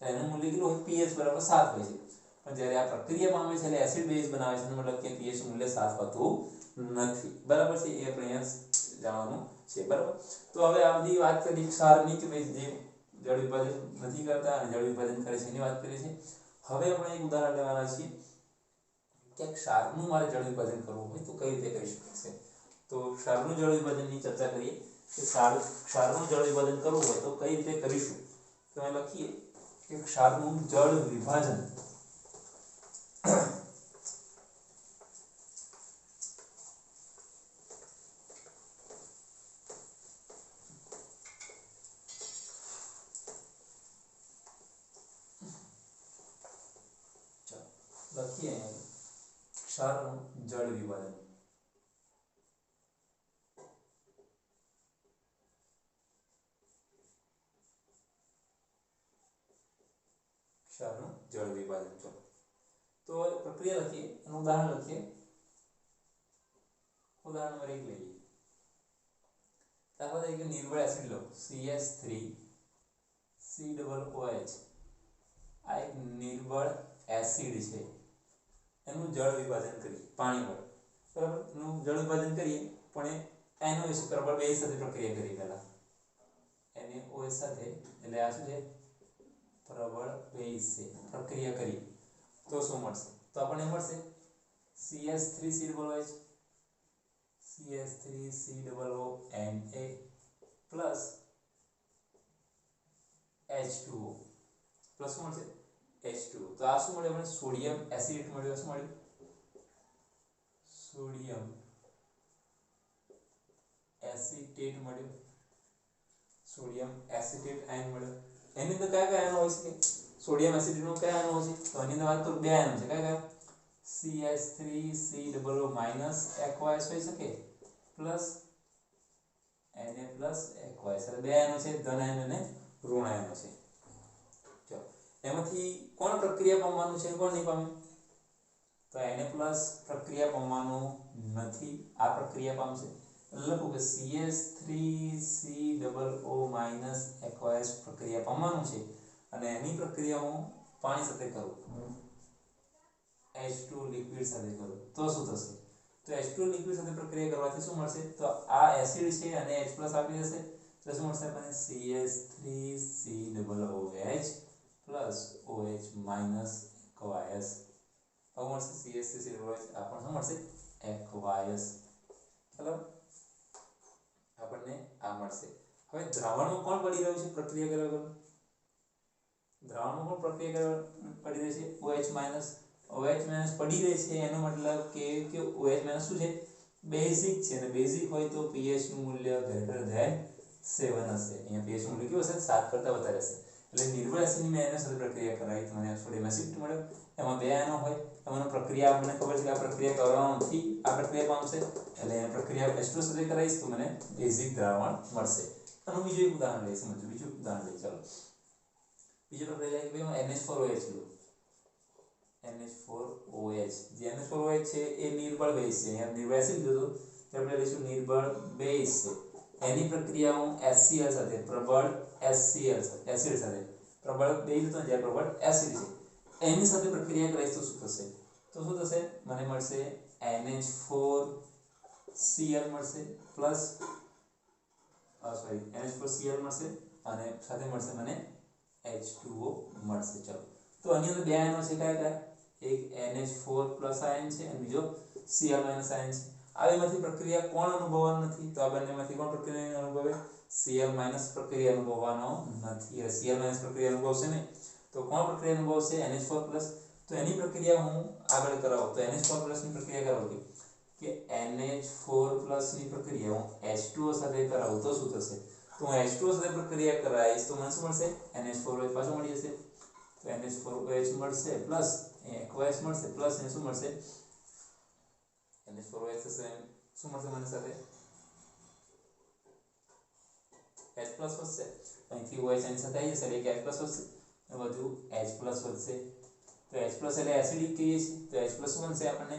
S1: એનું મૂલ્ય કેટલું હોય? pH બરાબર 7 હોય છે. પણ જ્યારે આ પ્રક્રિયા પામે છે એટલે એસિડ બેઝ બનાવે છે, મતલબ કે pH નું મૂલ્ય 7 હોતું નથી, બરાબર છે. એ આપણે જાણવાનું છે, બરાબર. તો હવે આ બધી વાત કરી ક્ષારની કે ભાઈ જે જળ વિભાજન નથી કરતા અને જળ વિભાજન કરે છે એની વાત કરીએ છીએ. હવે આપણે એક ઉદાહરણ લેવાના છીએ કે ક્ષારનું મારે જળ વિભાજન કરવું હોય તો કઈ રીતે કરી શકાશે. તો ક્ષારનું જળ વિભાજનની ચર્ચા કરીએ કે ક્ષારનું જળ વિભાજન કરવું હોય તો કઈ રીતે કરીશું. તો અહીં લખીએ કે ક્ષારનું જળ વિભાજન લખીએ ક્ષારનું જળ વિભાજન. ક્ષારનું જળ વિભાજન. ચલો તો પ્રક્રિયા લખીએ, એનું ઉદાહરણ લખીએ. ઉદાહરણ નંબર 1 લઈએ. દાખલા તરીકે નિર્બળ એસિડ લો CH3COOH. આ એક નિર્બળ એસિડ છે, એનું જળ વિભાજન કરીએ પાણી વડે, બરાબર. એનું જળ વિભાજન કરીએ પણ NaOH પ્રબળ બેઝ સાથે પ્રક્રિયા કરીએ. પહેલા NaOH સાથે, એટલે આ શું છે, પ્રબળ બેઝ છે, પ્રક્રિયા કરીએ તો શું મળશે? તો આપણને મળશે CH3COOH CH3COONA plus H2O plus શું મળશે? H2O. તો આ શું મળ્યું? આપણે સોડિયમ એસિડ મળ્યો. શું મળ્યું? સોડિયમ એસિટેટ મળ્યું. સોડિયમ એસિટેટ આયન મળ્યો. એની અંદર કયા કયા આયનો હોય છે? સોડિયમ એસિટેટ નો કયા આયનો હોય છે? તો એની અંદર વાત તો બે આયનો છે. કયા કયા? CH3COO માઈનસ એક્વાયસ હોઈ શકે પ્લસ Na પ્લસ એક્વાયસ. બે આયનો છે, ધન આયન અને ઋણ આયનો છે. ચલો એમાંથી કોણ પ્રક્રિયા પામવાનું છે, કોણ નહીં પામે? તો Na પ્લસ પ્રક્રિયા પામવાનું નથી, આ પ્રક્રિયા પામશે. લખું કે CH3COO માઈનસ એક્વાયસ પ્રક્રિયા પામવાનું છે અને એની પ્રક્રિયા હું પાણી સાથે કરું, H2 લિક્વિડ સાથે કરું તો શું થશે? તો H2 લિક્વિડ સાથે પ્રક્રિયા કરવાથી શું મળશે? તો આ એસિડ છે અને H+ આપી દેશે તો શું મળશે આપણને? CH3COOH plus OH minus એક્વાયસ. હવે મળશે CH3COOH, આ પણ શું મળશે? એક્વાયસ. ચાલો આપણને આ મળશે. હવે દ્રાવણમાં કોણ પડી રહ્યું છે પ્રક્રિયા કરવા વગર? દ્રાવણમાં કોણ પ્રક્રિયા કરવા પડી રહી છે? OH minus. OH માઈનસ પડી રહી છે એનો મતલબ કે OH માઈનસ શું છે? બેઝિક છે, અને બેઝિક હોય તો pH નું મૂલ્ય ગ્રેટર ધેન 7 હશે. અહીંયા pH નું મૂલ્ય કેવું હશે? 7 કરતા વધારે હશે. એટલે નિર્બળ એસિડની મેં એના સાથે પ્રક્રિયા કરાવી તો મને સોડિયમ એસિડ મળ્યો. એમાં બે આયનો હોય, એમાં પ્રક્રિયા આપણને ખબર છે કે આ પ્રક્રિયા કરવાનો નથી, આ પ્રક્રિયા પામશે. એટલે એ પ્રક્રિયા H2 સાથે કરાવીશ તો મને બેઝિક દ્રાવણ મળશે. આનું બીજું એક ઉદાહરણ લઈએ, સમજો. બીજું ઉદાહરણ લઈએ. ચાલો બીજી પ્રક્રિયા કે ભાઈ NH4OH લો. NH4OH. જે NH4OH છે એ નિર્બળ બેઝ છે. અહીંયા નિર્બળ એસિડ લીધો તો આપણે લઈશું નિર્બળ બેઝ છે. એની પ્રક્રિયા હું HCl સાથે, પ્રબળ HCl એસિડ સાથે, પ્રબળ બેઝ તો જ્યારે પ્રબળ એસિડ છે એની સાથે પ્રક્રિયા કરીશ તો શું થશે? તો શું થશે? મને મળશે NH4Cl મળશે પ્લસ NH4Cl મળશે અને સાથે મળશે મને H2O મળશે. ચલો તો આની અંદર બે આયનો છે. કયા કયા? એક NH4 પ્લસ આયન છે અને બીજો Cl માઈનસ આયન છે. આ બેમાંથી પ્રક્રિયા કોણ અનુભવવાનું નથી? તો આ બંનેમાંથી કોણ પ્રક્રિયા અનુભવે? Cl માઈનસ પ્રક્રિયા અનુભવવાનો નથી. Cl માઈનસ પ્રક્રિયા અનુભવશે નહીં તો કોણ પ્રક્રિયા અનુભવશે? NH4 plus. તો એની પ્રક્રિયા હું આગળ કરાવું તો NH4 પ્લસ ની પ્રક્રિયા કરાવું કે NH4 પ્લસ ની પ્રક્રિયા હું H2O સાથે કરાવું તો શું થશે? તો હું H2O સાથે પ્રક્રિયા કરાવીશ તો મને શું મળશે? NH4OH પાછું મળી જશે. તો NH4OH મળશે પ્લસ એક્વાયસ મળશે પ્લસ એને શું મળશે? NH4OH થશે. શું મળશે મને સાથે? H+ વધશે. અહીંથી OH એની સાથે આવી જશે એટલે કે H+ વધશે અને વધુ H+ વધશે. તો H+ એટલે એસિડિક કહીએ છીએ. તો H+ શું બનશે? આપણને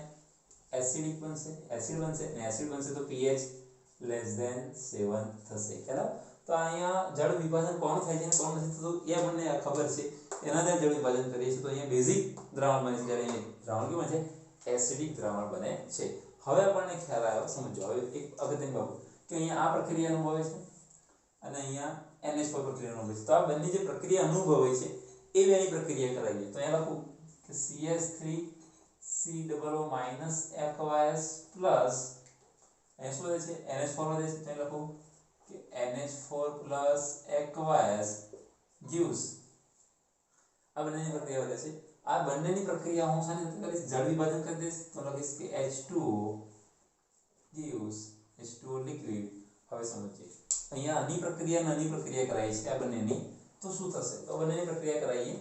S1: એસિડિક બનશે, એસિડ બનશે અને એસિડ બનશે તો pH <<7 થશે. ખ્યાલ? તો અહીંયા જળ વિભાજન કોણ થાય છે અને કોણ નથી થતું એ આપણને ખબર છે. એના દ્વારા જળ વિભાજન કરીએ છીએ તો અહીંયા બેઝિક દ્રાવણ બને છે, જ્યારે અહીંયા દ્રાવણ કેવું બને છે? એસિડિક દ્રાવણ બને છે. હવે આપણને ખ્યાલ આવ્યો. સમજો હવે એક અગત્યની બાબત કે અહીંયા આ પ્રક્રિયા અનુભવે છે અને અહીંયા NH4 પ્રક્રિયા અનુભવે છે. તો આ બંને જે પ્રક્રિયા અનુભવે છે એ બેની પ્રક્રિયા કરાવીએ તો અહીંયા લખું કે CH3COO માઈનસ એક્વાયસ પ્લસ શું વધે છે? NH4 વધે છે. તો લખું કે NH4 પ્લસ એક્વાયસ gives આ બંનેની પ્રક્રિયા વધે છે. આ બંનેની પ્રક્રિયા હું શાની સાથે કરીશ? જળ વિભાજન કરી દઈશ તો લખીશ કે H2O gives H2O liquid. હવે સમજીએ અહીંયા આની પ્રક્રિયા અને આની પ્રક્રિયા કરાવી છે આ બંનેની તો શું થશે? તો બંનેની પ્રક્રિયા કરાવીએ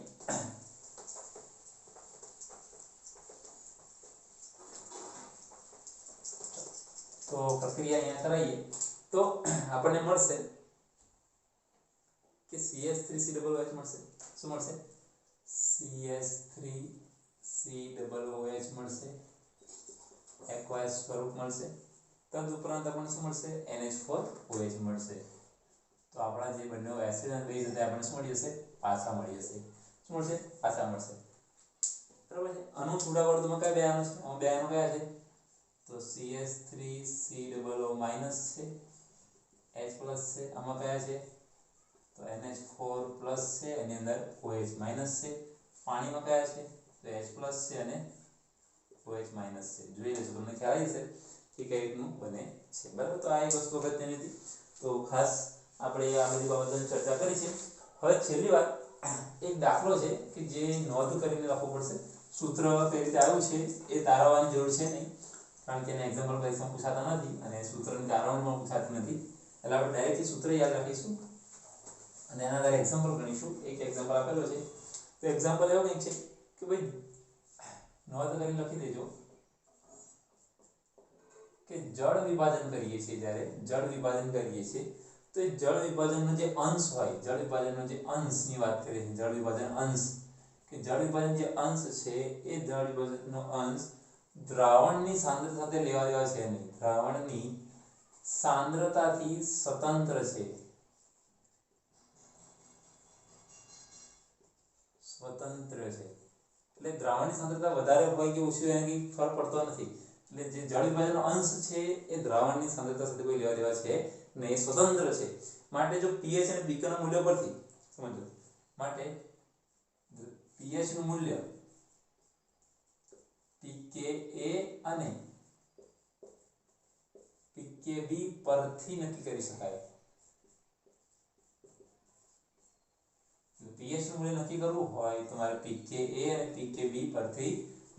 S1: તો પ્રક્રિયા અહીંયા કરાવીએ તો આપણને મળશે કે CH3COOH મળશે. શું મળશે? CH3COOH મળશે, aqueous સ્વરૂપ મળશે. તદુપરાંત આપણને શું મળશે? NH4OH મળશે. તો આપણા જે બંને એસિડ અને બેઝ હતા આપણને શું મળી જશે? પાછા મળી જશે. શું મળશે? પાછા મળશે. બરાબર છે. અણુ થોડા વર્તુળમાં કયા બે અણુ છે? બે અણુ કયા છે? તો CH3COO માઈનસ છે, H પ્લસ છે. આમાં કયા છે? તો NH4 પ્લસ છે, એની અંદર OH માઈનસ છે. પાણીમાં કયા છે? તો H પ્લસ છે અને OH માઈનસ છે. જોઈ લેજો, તમને ખ્યાલ આવી જશે કે કઈ રીતનું બને છે. બરાબર. તો આ એક વસ્તુ અગત્યની હતી. તો ખાસ આપણે આ બધી બાબતોની ચર્ચા કરી છે. હવે છેલ્લી વાત એક દાખલો છે કે જે નોંધ કરીને લખવો પડશે. સૂત્ર કઈ રીતે આવ્યું છે એ તારવવાની જરૂર છે નહીં, કારણ કે એના એક્ઝામ્પલ પરીક્ષામાં પૂછાતા નથી અને સૂત્રની તારવણી પણ પૂછાતી નથી. એટલે આપણે ડાયરેક્ટલી સૂત્ર યાદ રાખીશું અને એના આધારે એક્ઝામ્પલ ગણીશું. એક એક્ઝામ્પલ આપેલો છે. તો એક્ઝામ્પલ એવો કંઈક છે કે ભાઈ નોંધ કરીને લખી દેજો કે જળ વિભાજન કરીએ છીએ, જ્યારે જળ વિભાજન કરીએ છીએ તો એ જળ વિભાજનનો જે અંશ હોય, જળ વિભાજનનો જે અંશની વાત કરીએ છીએ, જળ વિભાજન અંશ, કે જળ વિભાજન જે અંશ છે એ જળ વિભાજનનો અંશ દ્રાવણની સાંદ્રતા સાથે લેવા દેવા છે નહીં. દ્રાવણની સાંદ્રતાથી સ્વતંત્ર છે. સ્વતંત્ર છે એટલે દ્રાવણની સાંદ્રતા વધારે હોય કે ઓછી હોય એનાથી ફરક પડતો નથી. એટલે જે જળ વિભાજનનો અંશ છે એ દ્રાવણની સાંદ્રતા સાથે કોઈ લેવા દેવા છે નહીં, સ્વતંત્ર છે. માટે જો pH અને pK ના મૂલ્ય પરથી સમજો, માટે pH નું મૂલ્ય pKa અને pKb પરથી નક્કી કરી શકાય. pH નું મૂલ્ય નક્કી કરવું હોય તો તમારે pKa અને pKb પરથી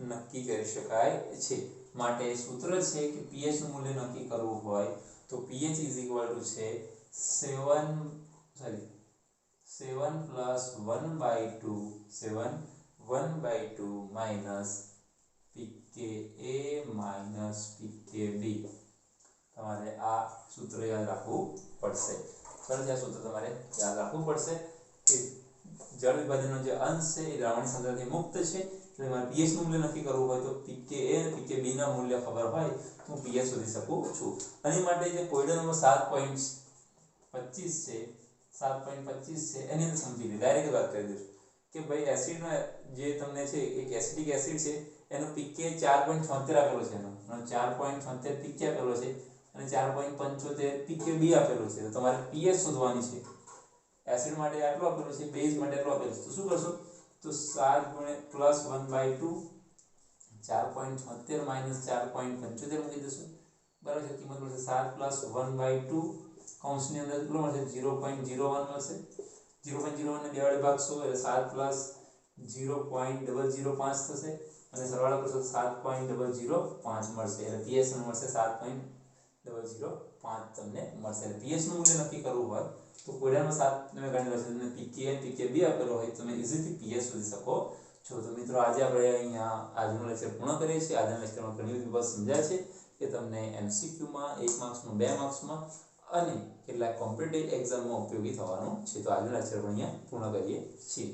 S1: નક્કી કરી શકાય છે. માટે સૂત્ર છે કે pH નું મૂલ્ય નક્કી કરવું હોય તો pH છે 7 plus 1/2 minus pKa minus pKb. તમારે આ સૂત્ર યાદ રાખવું પડશે. સરસ, આ સૂત્ર તમારે યાદ રાખવું પડશે કે જળ વિભાજનનો જે અંશ છે એ દ્રાવણની સાંદ્રતાથી મુક્ત છે. એટલે મારે pH નું મૂલ્ય નક્કી કરવું હોય તો pKa અને pKb ના મૂલ્ય ખબર હોય તો હું pH શોધી શકું છું. આની માટે જે કોયડો નંબર 7.25 છે, 7.25 છે એની અંદર સમજી લે. ડાયરેક્ટ વાત કરી દઉં કે ભાઈ એસિડનો જે તમને છે એક એસિડિક એસિડ છે એનો pKa 4.76 આપેલો છે, એનો 4.76 pKa આપેલો છે અને 4.75 pKb આપેલો છે. તો તમારે pH શોધવાની છે. એસિડ માટે આટલું આપેલું છે, બેઝ માટે આટલું આપેલું છે. તો શું કરશો? તો 7 plus 1/2 4.76 minus 4.75 મૂકી દેશું. બરાબર છે. કિંમત મળશે 7 plus 1/2 કૌંસની અંદર કેટલો મળશે? 0.01 મળશે. 0.01 ને 2 વડે ભાગશો એટલે 7 plus 0.005 થશે અને સરવાળો કરશો 7.005 મળશે. એટલે pH નું મળશે 7.005 તમને મળશે. એટલે pH નું મૂલ્ય નક્કી કરવું હોય તો કોયડામાં 7 તમે ગણેલો છે, તમને pKa અને pKb આપેલો હોય તમે ઈઝીલી pH શોધી શકો છો. તો મિત્રો આજે આપણે અહીંયા આજનું લેક્ચર પૂર્ણ કરીએ છીએ. આજના લેક્ચરમાં ઘણી બધી વાત સમજાય છે કે તમને MCQ માં 1 માર્ક્સમાં 2 માર્ક્સમાં અને કેટલાક કોમ્પિટિટિવ એક્ઝામમાં ઉપયોગી થવાનું છે. તો આજનું લેક્ચર પણ અહીંયા પૂર્ણ કરીએ છીએ.